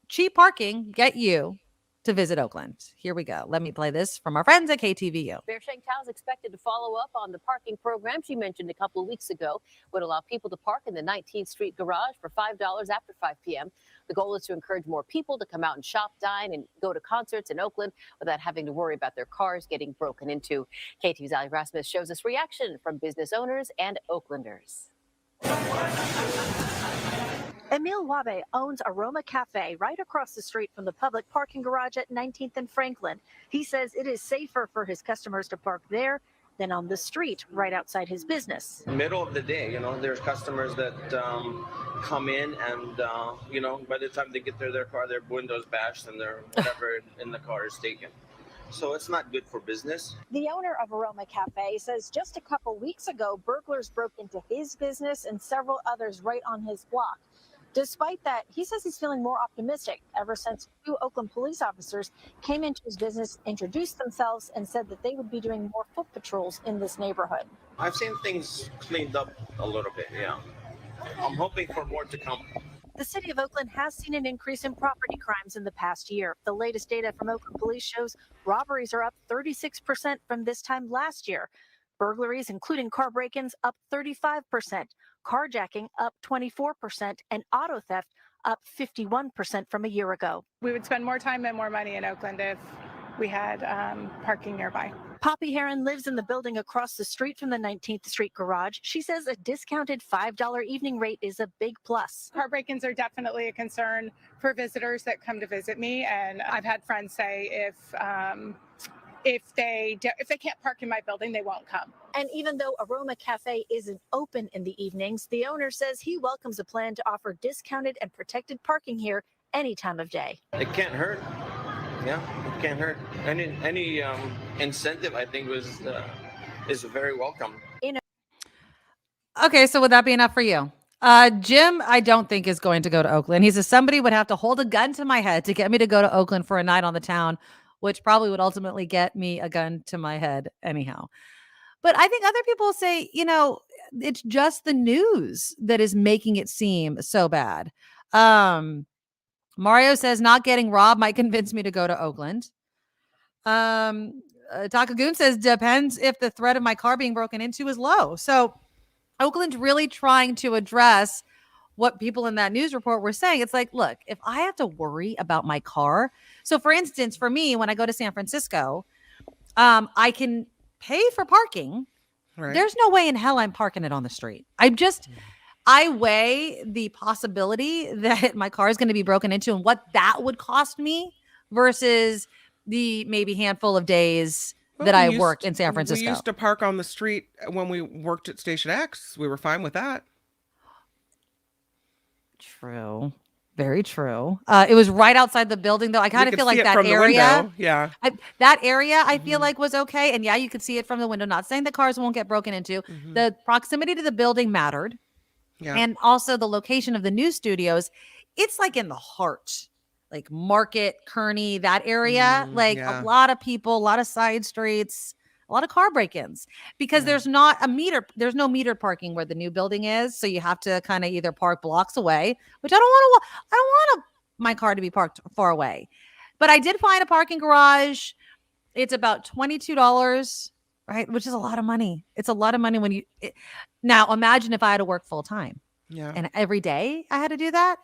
cheap parking get you to visit Oakland? Here we go. Let me play this from our friends at KTVU. Mayor Sheng-Tao is expected to follow up on the parking program she mentioned a couple of weeks ago. Would allow people to park in the 19th Street garage for $5 after 5 p.m. The goal is to encourage more people to come out and shop, dine, and go to concerts in Oakland without having to worry about their cars getting broken into. KTV's Ali Rasmus shows us reaction from business owners and Oaklanders. Emil Wabe owns Aroma Cafe right across the street from the public parking garage at 19th and Franklin. He says it is safer for his customers to park there than on the street right outside his business. Middle of the day, there's customers that come in and, by the time they get their car, their windows bashed and their whatever in the car is taken. So it's not good for business. The owner of Aroma Cafe says just a couple weeks ago, burglars broke into his business and several others right on his block. Despite that, he says he's feeling more optimistic ever since 2 Oakland police officers came into his business, introduced themselves, and said that they would be doing more foot patrols in this neighborhood. I've seen things cleaned up a little bit, yeah. I'm hoping for more to come. The city of Oakland has seen an increase in property crimes in the past year. The latest data from Oakland Police shows robberies are up 36% from this time last year. Burglaries, including car break-ins, up 35%. Carjacking up 24%, and auto theft up 51% from a year ago. We would spend more time and more money in Oakland if we had parking nearby. Poppy Heron lives in the building across the street from the 19th Street garage. She says a discounted $5 evening rate is a big plus. Car break-ins are definitely a concern for visitors that come to visit me, and I've had friends say if they can't park in my building, they won't come. And even though Aroma Cafe isn't open in the evenings, the owner says he welcomes a plan to offer discounted and protected parking here any time of day. It can't hurt. Yeah, it can't hurt. Any incentive, I think, is very welcome. Okay, so would that be enough for you? Jim, I don't think is going to go to Oakland. He says somebody would have to hold a gun to my head to get me to go to Oakland for a night on the town, which probably would ultimately get me a gun to my head anyhow. But I think other people say, it's just the news that is making it seem so bad. Mario says not getting robbed might convince me to go to Oakland. Takagoon says depends if the threat of my car being broken into is low. So Oakland's really trying to address what people in that news report were saying. It's like, look, if I have to worry about my car. So for instance, for me, when I go to San Francisco, I can pay for parking. Right. There's no way in hell I'm parking it on the street. I weigh the possibility that my car is going to be broken into and what that would cost me versus the maybe handful of days that I worked in San Francisco. We used to park on the street when we worked at Station X. We were fine with that. True. Very true. It was right outside the building, though. I kind of feel like that area. Yeah. That area, I feel like was okay. And yeah, you could see it from the window. Not saying the cars won't get broken into. The proximity to the building mattered. Yeah. And also the location of the news studios. It's like in the heart, like Market, Kearney, that area. A lot of people, a lot of side streets, a lot of car break-ins because there's no metered parking where the new building is. So you have to kind of either park blocks away, which I don't want my car to be parked far away. But I did find a parking garage. It's about $22, right? Which is a lot of money. It's a lot of money now imagine if I had to work full time. Yeah. And every day I had to do that.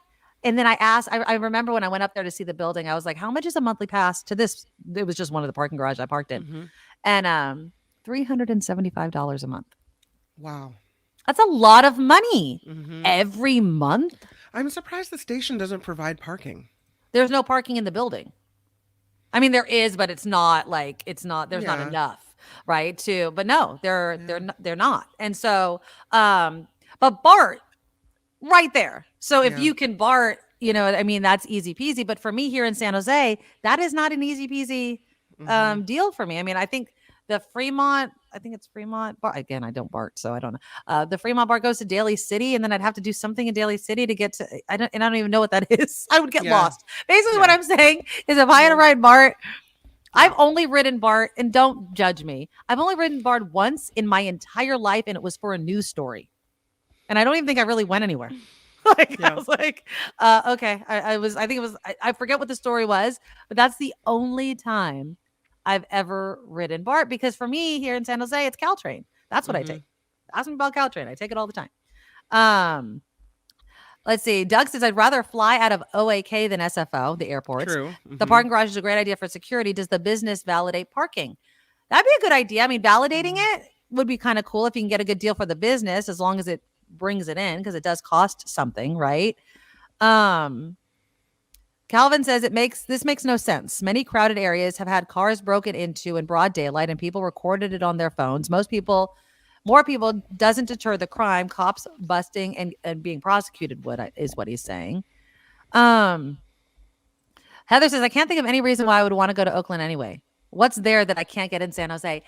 And then I asked, I remember when I went up there to see the building, I was like, how much is a monthly pass to this? It was just one of the parking garages I parked in. And $375 a month. Wow. That's a lot of money every month. I'm surprised the station doesn't provide parking. There's no parking in the building. I mean, there is, but there's not enough, right? But no, they're not. And so, but BART right there. So if you can BART, that's easy peasy. But for me here in San Jose, that is not an easy peasy deal for me. I mean, I think the Fremont, I think it's Fremont BART. Again, I don't BART, so I don't know. The Fremont BART goes to Daly City, and then I'd have to do something in Daly City to get to. I don't even know what that is. I would get lost. Basically, what I'm saying is, if I had to ride BART, I've only ridden BART, and don't judge me. I've only ridden BART once in my entire life, and it was for a news story. And I don't even think I really went anywhere. I was like, okay. I forget what the story was, but that's the only time I've ever ridden BART, because for me here in San Jose, it's Caltrain. That's what I take. Ask me about Caltrain. I take it all the time. Let's see. Doug says, I'd rather fly out of OAK than SFO, the airports. True. The parking garage is a great idea for security. Does the business validate parking? That'd be a good idea. I mean, validating it would be kind of cool if you can get a good deal for the business, as long as it brings it in, because it does cost something, right? Calvin says this makes no sense. Many crowded areas have had cars broken into in broad daylight, and people recorded it on their phones. More people doesn't deter the crime. Cops busting and being prosecuted is what he's saying. Heather says, I can't think of any reason why I would want to go to Oakland anyway. What's there that I can't get in San Jose?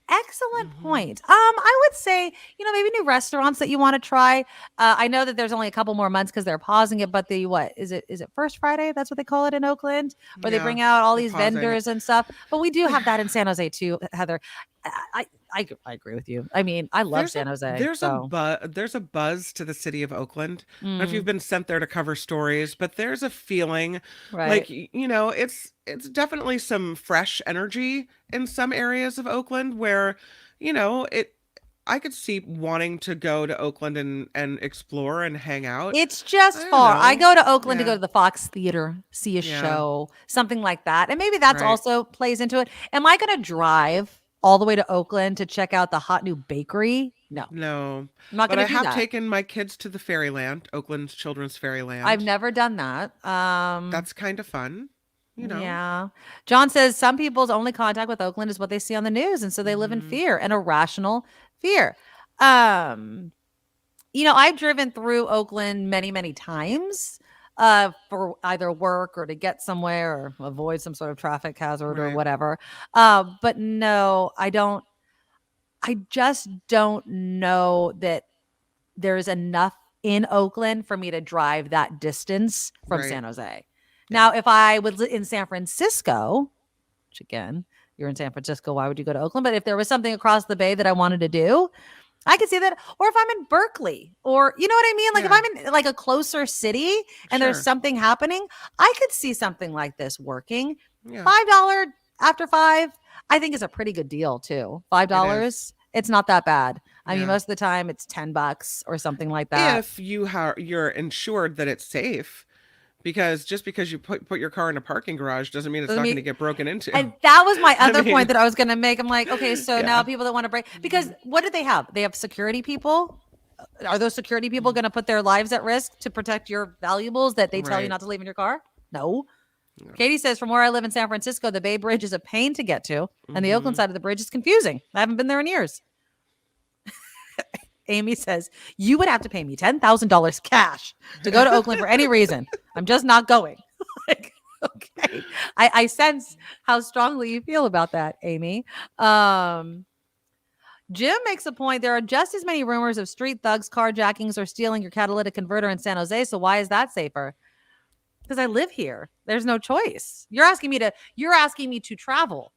Excellent point. I would say, maybe new restaurants that you want to try. I know that there's only a couple more months because they're pausing it, but is it First Friday? That's what they call it in Oakland, where they bring out all these vendors and stuff. But we do have that in San Jose too, Heather. I agree with you. I mean, I love San Jose. There's a buzz to the city of Oakland. I don't know if you've been sent there to cover stories, but there's a feeling like, it's definitely some fresh energy in some areas of Oakland where, I could see wanting to go to Oakland and explore and hang out. It's just far. I go to Oakland to go to the Fox Theater, see a show, something like that. And maybe that's also plays into it. Am I going to drive all the way to Oakland to check out the hot new bakery? No. I'm not going to do that. I have taken my kids to the Fairyland, Oakland's Children's Fairyland. I've never done that. That's kind of fun. Yeah. John says some people's only contact with Oakland is what they see on the news. And so they live in fear, an irrational fear. I've driven through Oakland many, many times for either work or to get somewhere or avoid some sort of traffic hazard or whatever. But no, I just don't know that there's enough in Oakland for me to drive that distance from San Jose. Now, if I was in San Francisco, which again, you're in San Francisco, why would you go to Oakland? But if there was something across the bay that I wanted to do, I could see that. Or if I'm in Berkeley, or you know what I mean? Like if I'm in like a closer city and there's something happening, I could see something like this working. $5 after 5, I think is a pretty good deal too. $5, it's not that bad. I mean, most of the time it's $10 or something like that. If you're insured that it's safe. Because just because you put your car in a parking garage doesn't mean it's not going to get broken into. And that was my other point that I was going to make. I'm like, okay, so now people that want to break, because what do they have? They have security people. Are those security people going to put their lives at risk to protect your valuables that they tell you not to leave in your car? No. Katie says, from where I live in San Francisco, the Bay Bridge is a pain to get to. And the Oakland side of the bridge is confusing. I haven't been there in years. Amy says, you would have to pay me $10,000 cash to go to Oakland for any reason. I'm just not going. Like, okay. I sense how strongly you feel about that, Amy. Jim makes a point. There are just as many rumors of street thugs, carjackings, or stealing your catalytic converter in San Jose. So why is that safer? Because I live here. There's no choice. You're asking me to travel,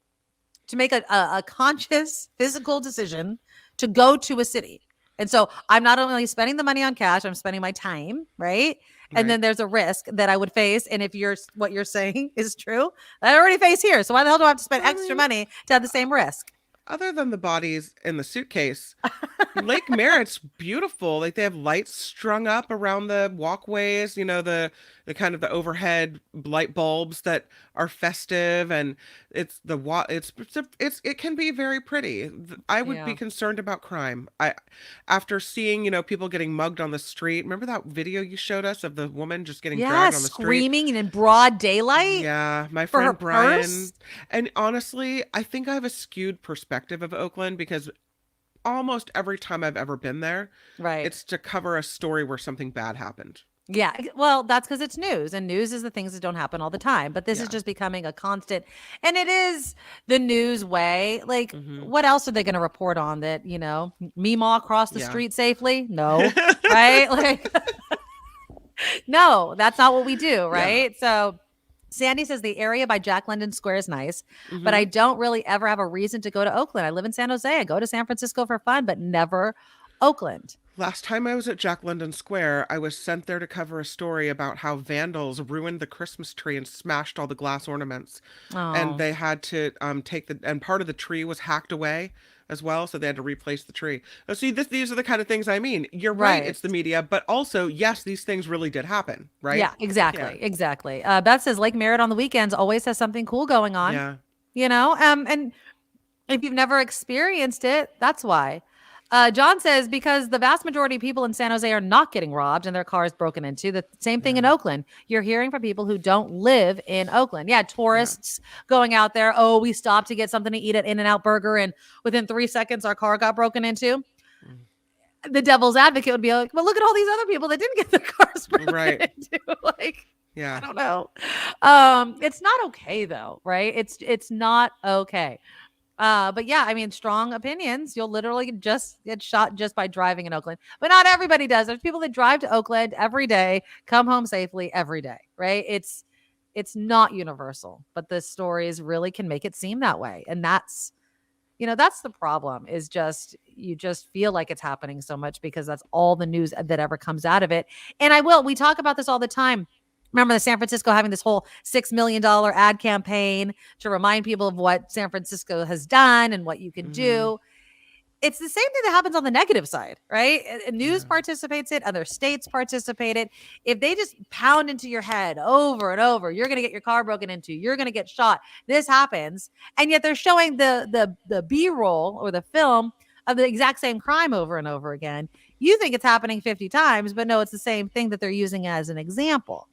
to make a conscious physical decision to go to a city. And so I'm not only spending the money on cash, I'm spending my time, right? And then there's a risk that I would face. And if what you're saying is true, I already face here. So why the hell do I have to spend extra money to have the same risk? Other than the bodies in the suitcase, Lake Merritt's beautiful. Like they have lights strung up around the walkways, the kind of the overhead light bulbs that are festive, and it can be very pretty. I would be concerned about crime. After seeing, people getting mugged on the street. Remember that video you showed us of the woman just getting dragged on the street? Screaming in broad daylight? Yeah, my friend Brian. Purse? And honestly, I think I have a skewed perspective of Oakland because almost every time I've ever been there, it's to cover a story where something bad happened. Yeah, well, that's because it's news, and news is the things that don't happen all the time. But this is just becoming a constant, and it is the news way. Like, what else are they going to report on that? Meemaw crossed the street safely? No, right? Like, no, that's not what we do, right? So, Sandy says the area by Jack London Square is nice, but I don't really ever have a reason to go to Oakland. I live in San Jose. I go to San Francisco for fun, but never Oakland. Last time I was at Jack London Square, I was sent there to cover a story about how vandals ruined the Christmas tree and smashed all the glass ornaments. And they had to and part of the tree was hacked away as well, so they had to replace the tree. Now, see, these are the kind of things I mean. You're right, it's the media, but also, yes, these things really did happen, right? Yeah, exactly. Beth says Lake Merritt on the weekends always has something cool going on. Yeah. And if you've never experienced it, that's why. John says, because the vast majority of people in San Jose are not getting robbed and their cars broken into. The same thing in Oakland. You're hearing from people who don't live in Oakland. Yeah, tourists going out there. Oh, we stopped to get something to eat at In-N-Out Burger, and within 3 seconds, our car got broken into. The devil's advocate would be like, well, look at all these other people that didn't get their cars broken into. I don't know. It's not okay, though, right? It's not okay. But yeah, I mean, strong opinions. You'll literally just get shot just by driving in Oakland. But not everybody does. There's people that drive to Oakland every day, come home safely every day, right? It's not universal, but the stories really can make it seem that way. And that's the problem, is you just feel like it's happening so much because that's all the news that ever comes out of it. And we talk about this all the time. Remember the San Francisco having this whole $6 million ad campaign to remind people of what San Francisco has done and what you can do. It's the same thing that happens on the negative side, right? News participates in, other states participate in. If they just pound into your head over and over, you're going to get your car broken into, you're going to get shot. This happens. And yet they're showing the B-roll or the film of the exact same crime over and over again. You think it's happening 50 times, but no, it's the same thing that they're using as an example.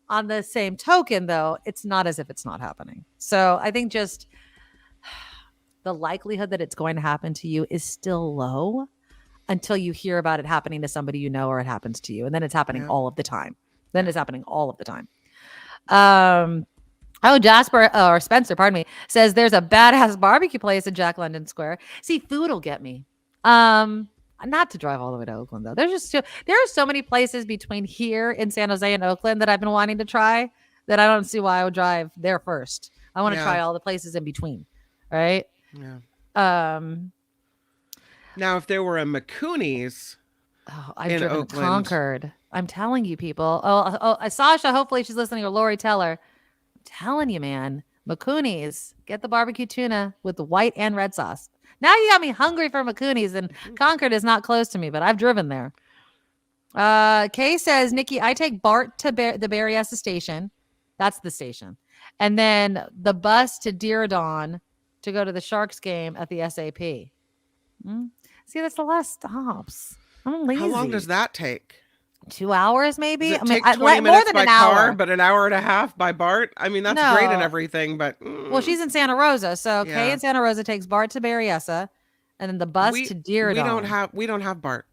On the same token, though, it's not as if it's not happening. So I think just the likelihood that it's going to happen to you is still low until you hear about it happening to somebody you know, or it happens to you. And then it's happening all of the time. Jasper or Spencer, pardon me, says there's a badass barbecue place at Jack London Square. See, food will get me. Not to drive all the way to Oakland, though. There are so many places between here in San Jose and Oakland that I've been wanting to try that I don't see why I would drive there first. I want to try all the places in between, right? Yeah. Now, if there were a McCooney's I've driven Oakland. Concord. I'm telling you, people. Sasha, hopefully she's listening, or Lori Teller. I'm telling you, man. McCooney's. Get the barbecue tuna with the white and red sauce. Now you got me hungry for McCooney's, and Concord is not close to me, but I've driven there. Kay says, Nikki, I take BART to the Berryessa station. That's the station. And then the bus to Diridon to go to the Sharks game at the SAP. See, that's a lot of stops. I'm lazy. How long does that take? 2 hours, maybe? Does it take 20 minutes by car, but an hour and a half by BART? I mean, that's great and everything, but... Well, she's in Santa Rosa, so Kay in Santa Rosa takes BART to Berryessa, and then the bus to Diridon. We don't have BART.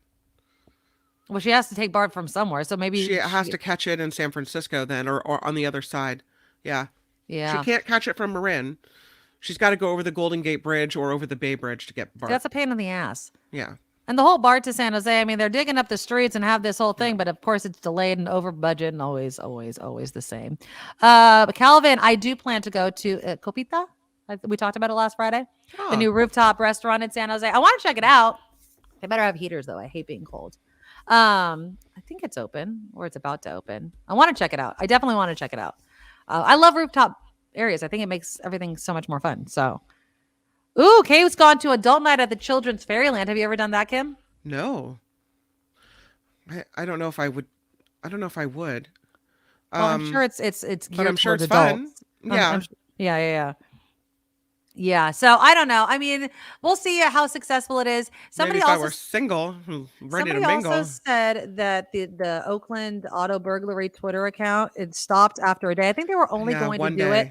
Well, she has to take BART from somewhere, so maybe... She has to catch it in San Francisco then, or on the other side. Yeah. She can't catch it from Marin. She's got to go over the Golden Gate Bridge or over the Bay Bridge to get BART. That's a pain in the ass. Yeah. And the whole BART to San Jose, I mean, they're digging up the streets and have this whole thing, but of course it's delayed and over budget and always the same. But Calvin, I do plan to go to Copita. We talked about it last Friday. The new rooftop restaurant in San Jose. I want to check it out. They better have heaters, though. I hate being cold. I think it's open, or it's about to open. I want to check it out. I definitely want to check it out. I love rooftop areas. I think it makes everything so much more fun. So... Ooh, Kay's gone to adult night at the Children's Fairyland. Have you ever done that, Kim? No. I don't know if I would. Well, I'm sure it's geared but I'm sure it's adults. fun. Yeah. Yeah. So I don't know. I mean, we'll see how successful it is. Maybe if I were single, ready to mingle. Somebody also said that the Oakland auto burglary Twitter account, it stopped after a day. I think they were only going to do it.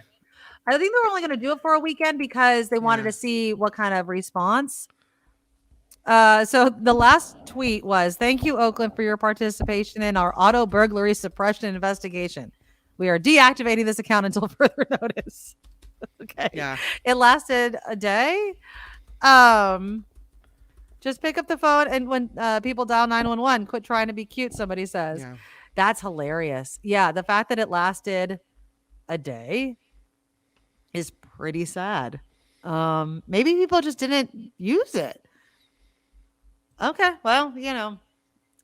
I think they were only going to do it for a weekend because they wanted to see what kind of response. So the last tweet was, "Thank you, Oakland, for your participation in our auto burglary suppression investigation. We are deactivating this account until further notice." Okay. Yeah. It lasted a day. Just pick up the phone and when people dial 911, quit trying to be cute, somebody says. Yeah. That's hilarious. Yeah, the fact that it lasted a day is pretty sad. Maybe people just didn't use it. Okay, well,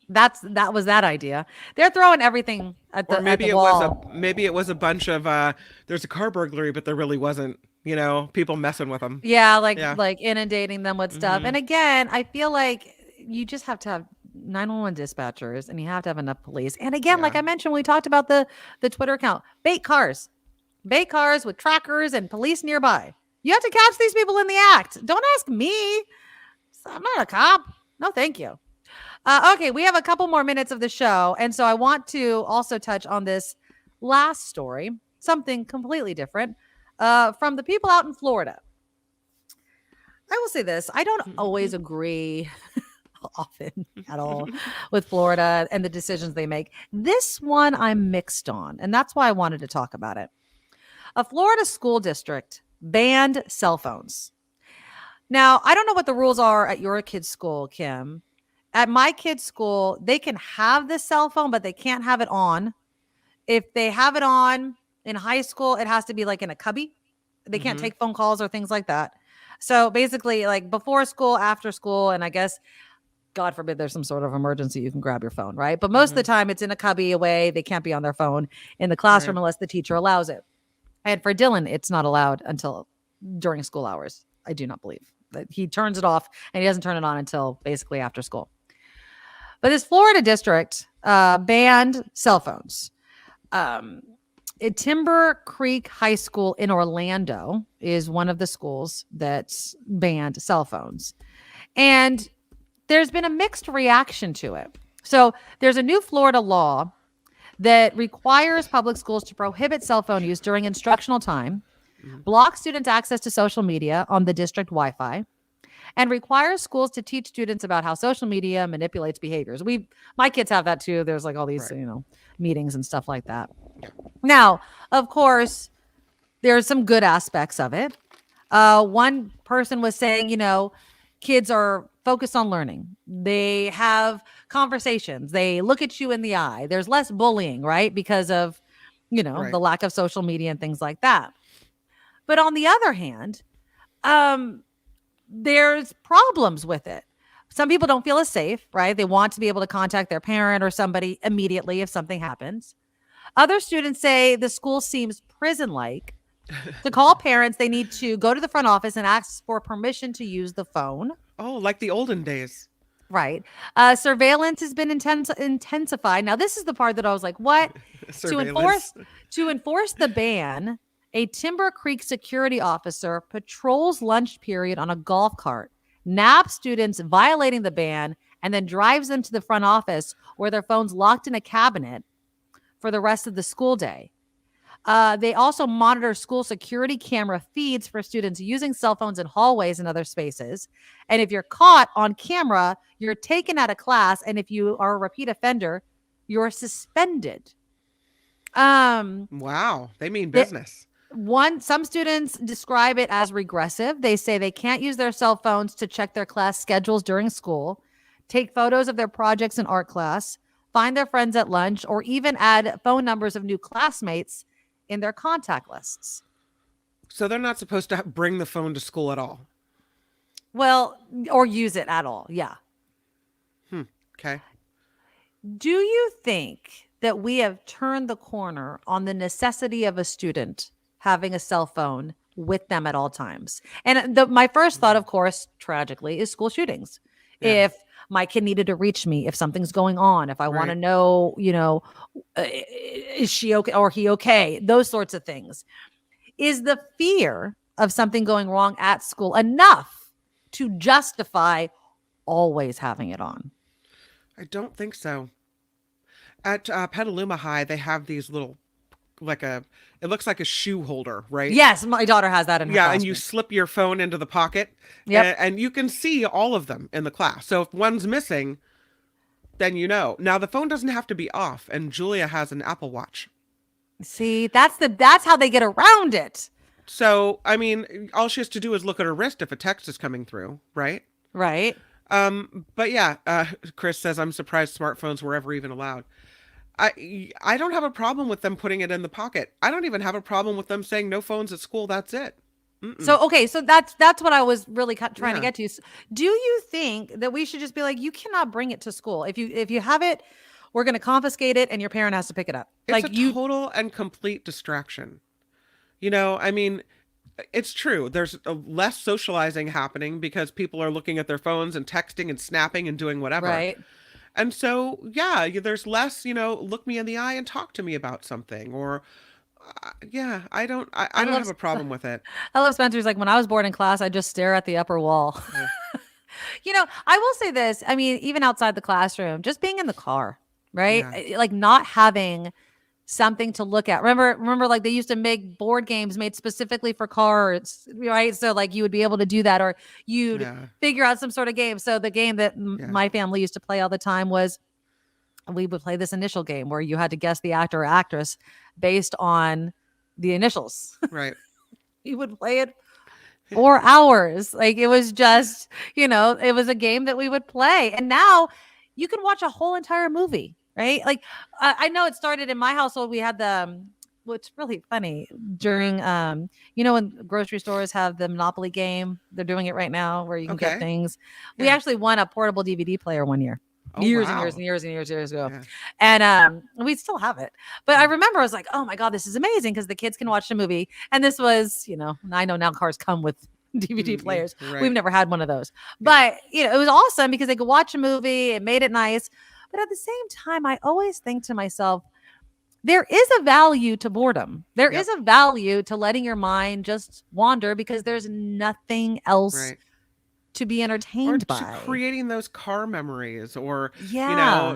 that was that idea. They're throwing everything at the Or maybe at the it wall. was a bunch of there's a car burglary, but there really wasn't. People messing with them. Yeah, like inundating them with stuff. Mhm. And again, I feel like you just have to have 911 dispatchers and you have to have enough police. And again, like I mentioned, we talked about the Twitter account, bait cars with trackers and police nearby. You have to catch these people in the act. Don't ask me. I'm not a cop. No, thank you. Okay, we have a couple more minutes of the show. And so I want to also touch on this last story, something completely different, from the people out in Florida. I will say this. I don't always agree often at all with Florida and the decisions they make. This one I'm mixed on, and that's why I wanted to talk about it. A Florida school district banned cell phones. Now, I don't know what the rules are at your kid's school, Kim. At my kid's school, they can have the cell phone, but they can't have it on. If they have it on in high school, it has to be like in a cubby. They can't take phone calls or things like that. So basically, like before school, after school, and I guess, God forbid, there's some sort of emergency, you can grab your phone, right? But most of the time, it's in a cubby away. They can't be on their phone in the classroom unless the teacher allows it. And for Dylan, it's not allowed until during school hours. I do not believe that he turns it off, and he doesn't turn it on until basically after school. But this Florida district banned cell phones. Timber Creek High School in Orlando is one of the schools that's banned cell phones. And there's been a mixed reaction to it. So there's a new Florida law that requires public schools to prohibit cell phone use during instructional time, block students' access to social media on the district Wi-Fi, and requires schools to teach students about how social media manipulates behaviors. My kids have that too. There's like all these, meetings and stuff like that. Now, of course, there's some good aspects of it. One person was saying, kids are focused on learning. They have conversations. They look at you in the eye. There's less bullying, right? Because of, the lack of social media and things like that. But on the other hand, there's problems with it. Some people don't feel as safe, right? They want to be able to contact their parent or somebody immediately if something happens. Other students say the school seems prison-like. To call parents, they need to go to the front office and ask for permission to use the phone. Oh, like the olden days. Right. Surveillance has been intensified. Now, this is the part that I was like, what? To enforce the ban, a Timber Creek security officer patrols lunch period on a golf cart, naps students violating the ban, and then drives them to the front office where their phone's locked in a cabinet for the rest of the school day. They also monitor school security camera feeds for students using cell phones in hallways and other spaces. And if you're caught on camera, you're taken out of class. And if you are a repeat offender, you're suspended. Wow. They mean business. Some students describe it as regressive. They say they can't use their cell phones to check their class schedules during school, take photos of their projects in art class, find their friends at lunch, or even add phone numbers of new classmates in their contact lists. So they're not supposed to bring the phone to school at all? Well, or use it at all. Yeah. Okay. Do you think that we have turned the corner on the necessity of a student having a cell phone with them at all times? And my first thought, of course, tragically, is school shootings. Yeah. If my kid needed to reach me, if something's going on, if I want to know, is she okay or he okay? Those sorts of things. Is the fear of something going wrong at school enough to justify always having it on? I don't think so. At Petaluma High, they have these little it looks like a shoe holder, right? Yes, my daughter has that in her Yeah, classroom. and you slip your phone into the pocket. Yep. And you can see all of them in the class. So if one's missing, then you know. Now the phone doesn't have to be off, and Julia has an Apple Watch. See, that's how they get around it. So, I mean, all she has to do is look at her wrist if a text is coming through, right? Right. But yeah, Chris says, I'm surprised smartphones were ever even allowed. I don't have a problem with them putting it in the pocket. I don't even have a problem with them saying no phones at school. That's it. So, okay. So that's what I was really trying to get to. Do you think that we should just be like, you cannot bring it to school? If you have it, we're going to confiscate it and your parent has to pick it up. It's a total and complete distraction. You know, I mean, it's true. There's less socializing happening because people are looking at their phones and texting and snapping and doing whatever. Right. And so, yeah, there's less, look me in the eye and talk to me about something. Or, I don't have a problem with it. I love Spencer's like, when I was bored in class, I just stare at the upper wall. Yeah. I will say this. I mean, even outside the classroom, just being in the car, right? Yeah. Like not having something to look at. Remember like they used to make board games made specifically for cars, right? So like you would be able to do that, or you'd figure out some sort of game. So the game that my family used to play all the time was, we would play this initial game where you had to guess the actor or actress based on the initials. Right. You would play it 4 hours. Like it was just, it was a game that we would play. And now you can watch a whole entire movie. Right. Like I know it started in my household. We had what's really funny during, when grocery stores have the Monopoly game, they're doing it right now where you can get things. Yeah. We actually won a portable DVD player one year. Years and years ago. Yeah. And we still have it. But I remember I was like, oh my God, this is amazing because the kids can watch the movie. And this was, I know now cars come with DVD players. Right. We've never had one of those. But, it was awesome because they could watch a movie. It made it nice. But at the same time, I always think to myself, there is a value to boredom. There is a value to letting your mind just wander because there's nothing else to be entertained by. To creating those car memories or,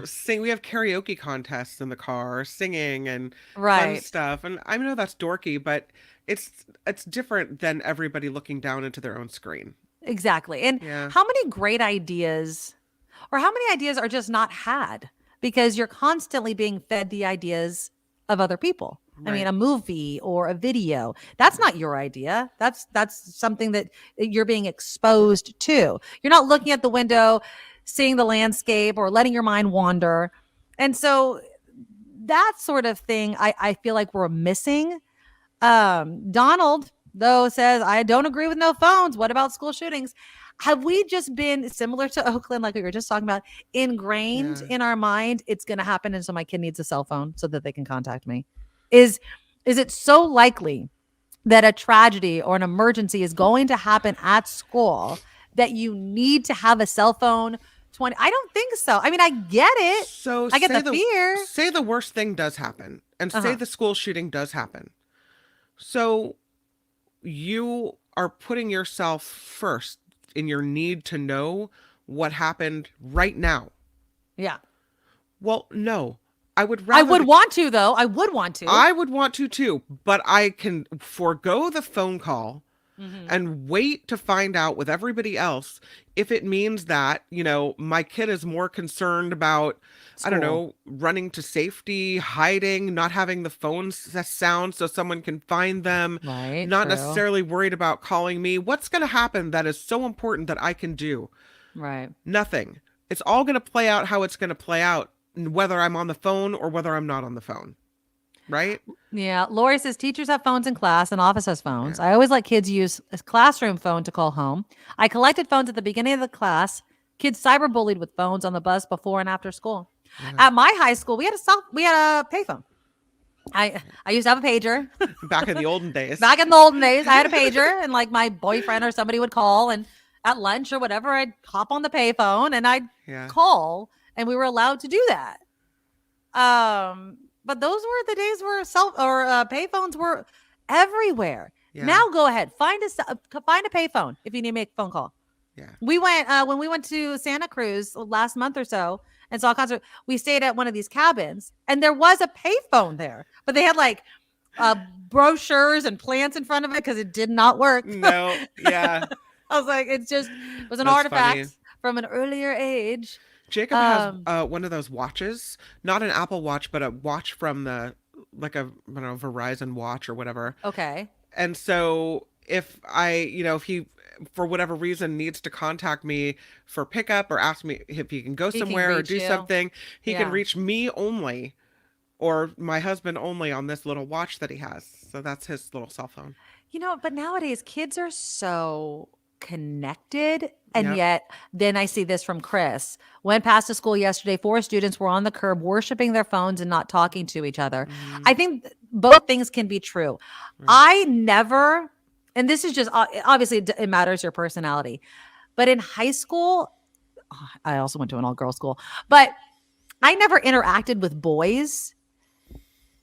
sing. We have karaoke contests in the car, singing and fun stuff. And I know that's dorky, but it's different than everybody looking down into their own screen. Exactly. And how many great ideas... Or how many ideas are just not had because you're constantly being fed the ideas of other people. Right. I mean, a movie or a video, that's not your idea. That's something that you're being exposed to. You're not looking at the window, seeing the landscape or letting your mind wander. And so that sort of thing, I feel like we're missing. Donald, though, says, I don't agree with no phones. What about school shootings? Have we just been similar to Oakland, like we were just talking about, ingrained in our mind, it's going to happen, and so my kid needs a cell phone so that they can contact me? Is it so likely that a tragedy or an emergency is going to happen at school that you need to have a cell phone 20? I don't think so. I mean, I get it. So I get the fear. Say the worst thing does happen, and say the school shooting does happen. So you are putting yourself first in your need to know what happened right now. Yeah. Well, no. I would want to, though. I would want to. I would want to, too. But I can forego the phone call and wait to find out with everybody else if it means that, my kid is more concerned about, school. I don't know, running to safety, hiding, not having the phone sound so someone can find them, not necessarily worried about calling me. What's going to happen that is so important that I can do? Right. Nothing. It's all going to play out how it's going to play out, whether I'm on the phone or whether I'm not on the phone. Right? Yeah. Lori says teachers have phones in class and office has phones. I always let kids use a classroom phone to call home. I collected phones at the beginning of the class. Kids cyberbullied with phones on the bus before and after school. At my high school, we had a payphone. I used to have a pager. Back in the olden days. I had a pager, and like my boyfriend or somebody would call, and at lunch or whatever, I'd hop on the payphone and I'd call, and we were allowed to do that. But those were the days where payphones were everywhere. Yeah. Now go ahead, find a payphone if you need to make a phone call. Yeah. We went when we went to Santa Cruz last month or so and saw a concert. We stayed at one of these cabins, and there was a payphone there, but they had like brochures and plants in front of it because it did not work. No, yeah. I was like, it was an That's artifact funny. from an earlier age. Jacob has one of those watches, not an Apple Watch, but a watch from like a Verizon watch or whatever. Okay. And so if if he for whatever reason needs to contact me for pickup or ask me if he can go somewhere or do something, he can reach me only or my husband only on this little watch that he has. So that's his little cell phone. But nowadays kids are so connected. And yet then I see this from Chris. Went past to school yesterday. 4 students were on the curb worshiping their phones and not talking to each other. I think both things can be true. I never, and this is just, obviously it matters your personality, but in high school, I also went to an all-girls school, but I never interacted with boys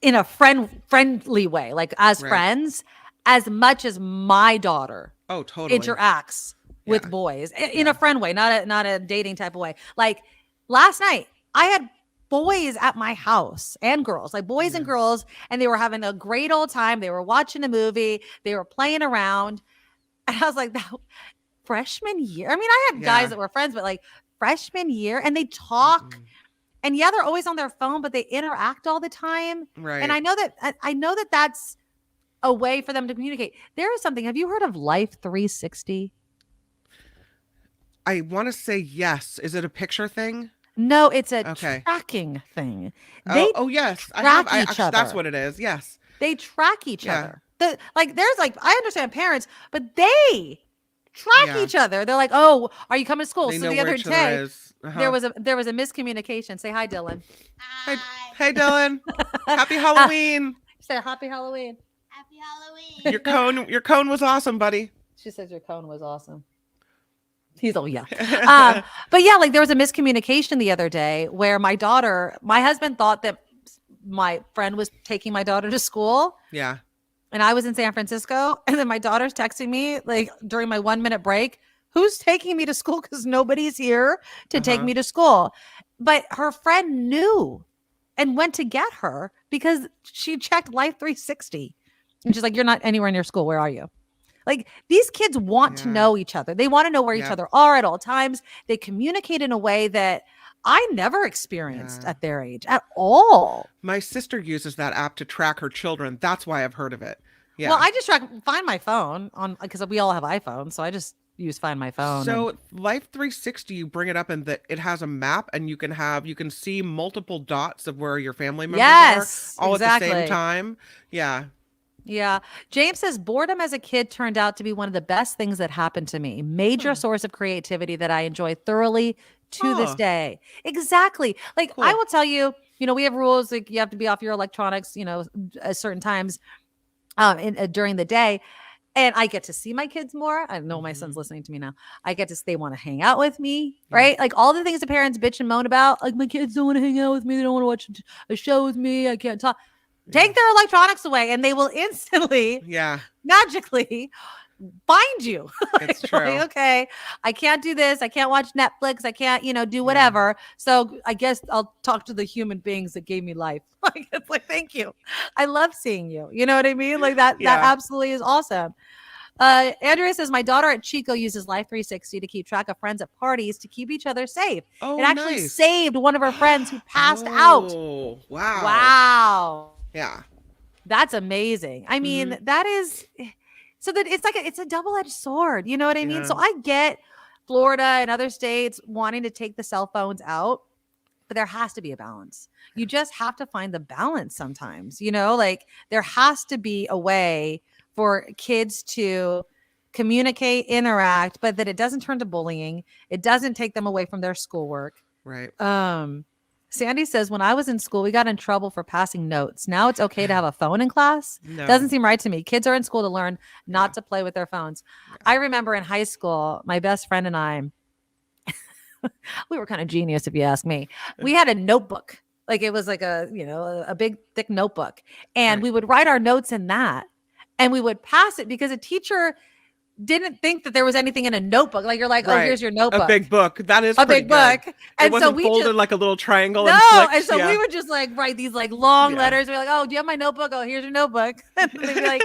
in a friendly way, like as friends, as much as my daughter interacts with boys in a friend way, not a dating type of way. Like last night, I had boys at my house and girls, like boys and girls, and they were having a great old time. They were watching a movie. They were playing around. And I was like, freshman year. I mean, I had guys that were friends, but like freshman year, and they talk. And they're always on their phone, but they interact all the time. Right. And I know that that's a way for them to communicate. There is something. Have you heard of Life 360? I want to say yes. Is it a picture thing? No, it's a tracking thing. Yes. That's what it is. Yes. They track each other. There's I understand parents, but they track each other. They're like, oh, are you coming to school? So the other day, there was a miscommunication. Say hi, Dylan. Hi. Hey, Dylan. Happy Halloween. Say happy Halloween. Happy Halloween. Your cone was awesome, buddy. She says your cone was awesome. He's but like there was a miscommunication the other day where my husband thought that my friend was taking my daughter to school. Yeah. And I was in San Francisco, and then my daughter's texting me like during my 1-minute break, who's taking me to school? Because nobody's here to take me to school. But her friend knew and went to get her because she checked Life 360. And she's like, you're not anywhere near school. Where are you? Like these kids want to know each other. They want to know where each other are at all times. They communicate in a way that I never experienced at their age at all. My sister uses that app to track her children. That's why I've heard of it. Yeah. Well, I just Find My Phone because we all have iPhones. So I just use Find My Phone. So Life 360, you bring it up and it has a map and you can see multiple dots of where your family members are all at the same time. Yeah. Yeah. James says boredom as a kid turned out to be one of the best things that happened to me. Major source of creativity that I enjoy thoroughly to this day. Exactly. Like I will tell you, we have rules like you have to be off your electronics, at certain times during the day. And I get to see my kids more. I know my son's listening to me now. They want to hang out with me, right? Like all the things the parents bitch and moan about. Like my kids don't want to hang out with me. They don't want to watch a show with me. I can't talk. Take their electronics away and they will instantly, magically find you. It's true. Like, okay, I can't do this. I can't watch Netflix. I can't, do whatever. So I guess I'll talk to the human beings that gave me life. Like, it's like, thank you. I love seeing you. You know what I mean? Like that absolutely is awesome. Andrea says, my daughter at Chico uses Life 360 to keep track of friends at parties to keep each other safe. Oh, it actually saved one of her friends who passed out. Oh, wow. Wow. Yeah. That's amazing. I mean, that is so that it's a double-edged sword. You know what I mean? So I get Florida and other states wanting to take the cell phones out, but there has to be a balance. You just have to find the balance sometimes, like there has to be a way for kids to communicate, interact, but that it doesn't turn to bullying. It doesn't take them away from their schoolwork. Right. Sandy says, when I was in school, we got in trouble for passing notes. Now it's okay to have a phone in class. No. Doesn't seem right to me. Kids are in school to learn not to play with their phones. I remember in high school, my best friend and I, we were kind of genius if you ask me. We had a notebook. Like it was like a big thick notebook. And we would write our notes in that and we would pass it because a teacher didn't think that there was anything in a notebook. Like you're like, oh, here's your notebook. A big book. That is a big book. Good. And it wasn't so we folded just, like a little triangle. No, and so we would just like write these like long letters. We're like, oh, do you have my notebook? Oh, here's your notebook. And they'd be like,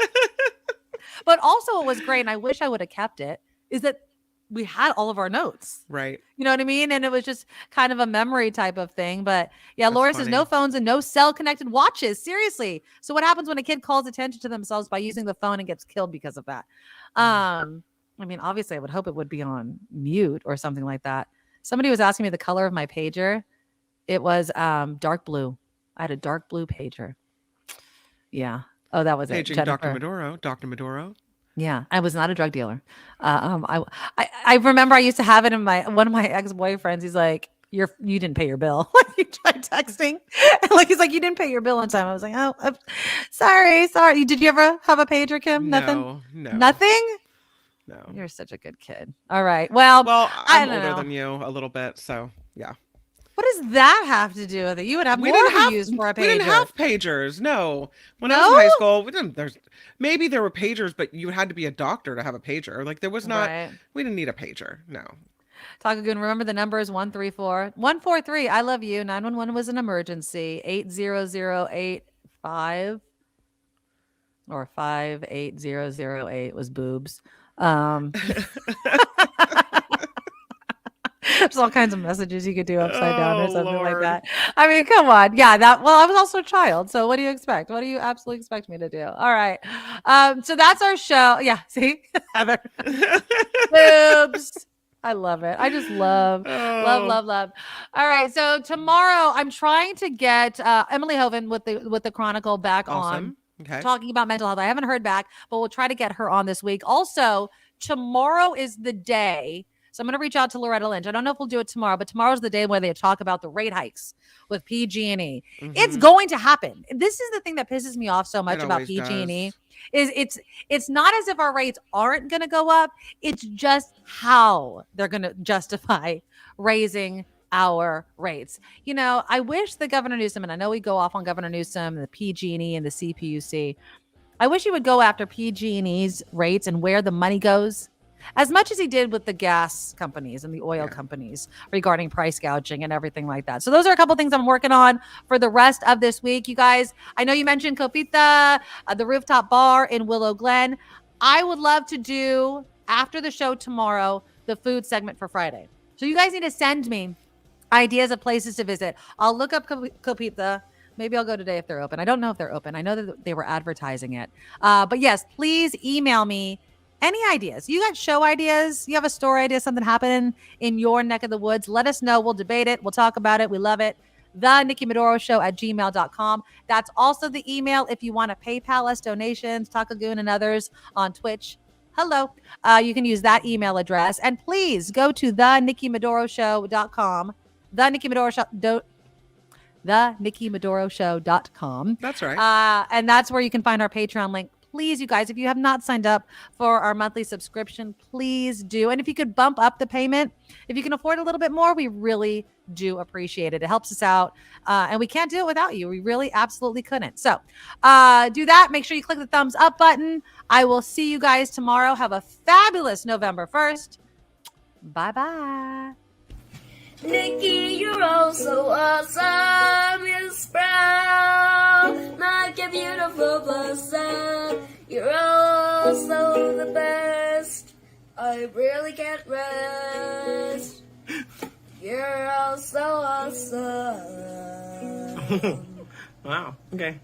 but also what was great, and I wish I would have kept it, is that we had all of our notes. Right. You know what I mean? And it was just kind of a memory type of thing. But yeah, Laura says no phones and no cell connected watches. Seriously. So what happens when a kid calls attention to themselves by using the phone and gets killed because of that? I mean, obviously I would hope it would be on mute or something like that. Somebody was asking me the color of my pager. It was dark blue. I had a dark blue pager. Yeah. Oh, that was Paging it. Dr. Medoro. Yeah, I was not a drug dealer. I remember I used to have it in one of my ex-boyfriends. He's like, you didn't pay your bill. He tried texting. And he's like, you didn't pay your bill on time. I was like, oh, sorry. Did you ever have a pager, Kim? Nothing? No. Nothing? No. You're such a good kid. All right. Well, I'm older than you a little bit, so yeah. What does that have to do with it? You would have more to use for a pager. We didn't have pagers. No. When I was in high school, we didn't. Maybe there were pagers, but you had to be a doctor to have a pager. Like there was not. Right. We didn't need a pager. No. Takagoon, remember the number is 134-143. I love you. 911 was an emergency. 80085 or 58008 was boobs. There's all kinds of messages you could do upside down or something like that. I mean, come on. Yeah, I was also a child. So what do you expect? What do you absolutely expect me to do? All right. So that's our show. Yeah, see? Heather. Boobs. I love it. I just love. All right. So tomorrow I'm trying to get Emily Hovind with the Chronicle back on. Okay. Talking about mental health. I haven't heard back, but we'll try to get her on this week. Also, tomorrow is the day. So I'm going to reach out to Loretta Lynch. I don't know if we'll do it tomorrow, but tomorrow's the day where they talk about the rate hikes with PG&E. Mm-hmm. It's going to happen. This is the thing that pisses me off so much about PG&E. Is it's not as if our rates aren't going to go up. It's just how they're going to justify raising our rates. You know, I wish the Governor Newsom, and I know we go off on Governor Newsom, the PG&E and the CPUC. I wish he would go after PG&E's rates and where the money goes, as much as he did with the gas companies and the oil companies regarding price gouging and everything like that. So those are a couple things I'm working on for the rest of this week. You guys, I know you mentioned Copita, the rooftop bar in Willow Glen. I would love to do, after the show tomorrow, the food segment for Friday. So you guys need to send me ideas of places to visit. I'll look up Copita. Maybe I'll go today if they're open. I don't know if they're open. I know that they were advertising it. But yes, please email me any ideas. You got show ideas? You have a store idea, something happening in your neck of the woods? Let us know. We'll debate it. We'll talk about it. We love it. The Nikki Medoro Show at gmail.com. That's also the email if you want to PayPal us donations, Takagoon and others on Twitch. Hello. You can use that email address. And please go to thenikkimedoroshow.com. The Nikki Medoro Show. TheNikkiMedoroShow.com. That's right. And that's where you can find our Patreon link. Please, you guys, if you have not signed up for our monthly subscription, please do. And if you could bump up the payment, if you can afford a little bit more, we really do appreciate it. It helps us out. And we can't do it without you. We really absolutely couldn't. So do that. Make sure you click the thumbs up button. I will see you guys tomorrow. Have a fabulous November 1st. Bye-bye. Nikki, you're all so awesome. You're proud, like a beautiful blossom. You're also the best. I really can't rest. You're all so awesome. Wow. Okay.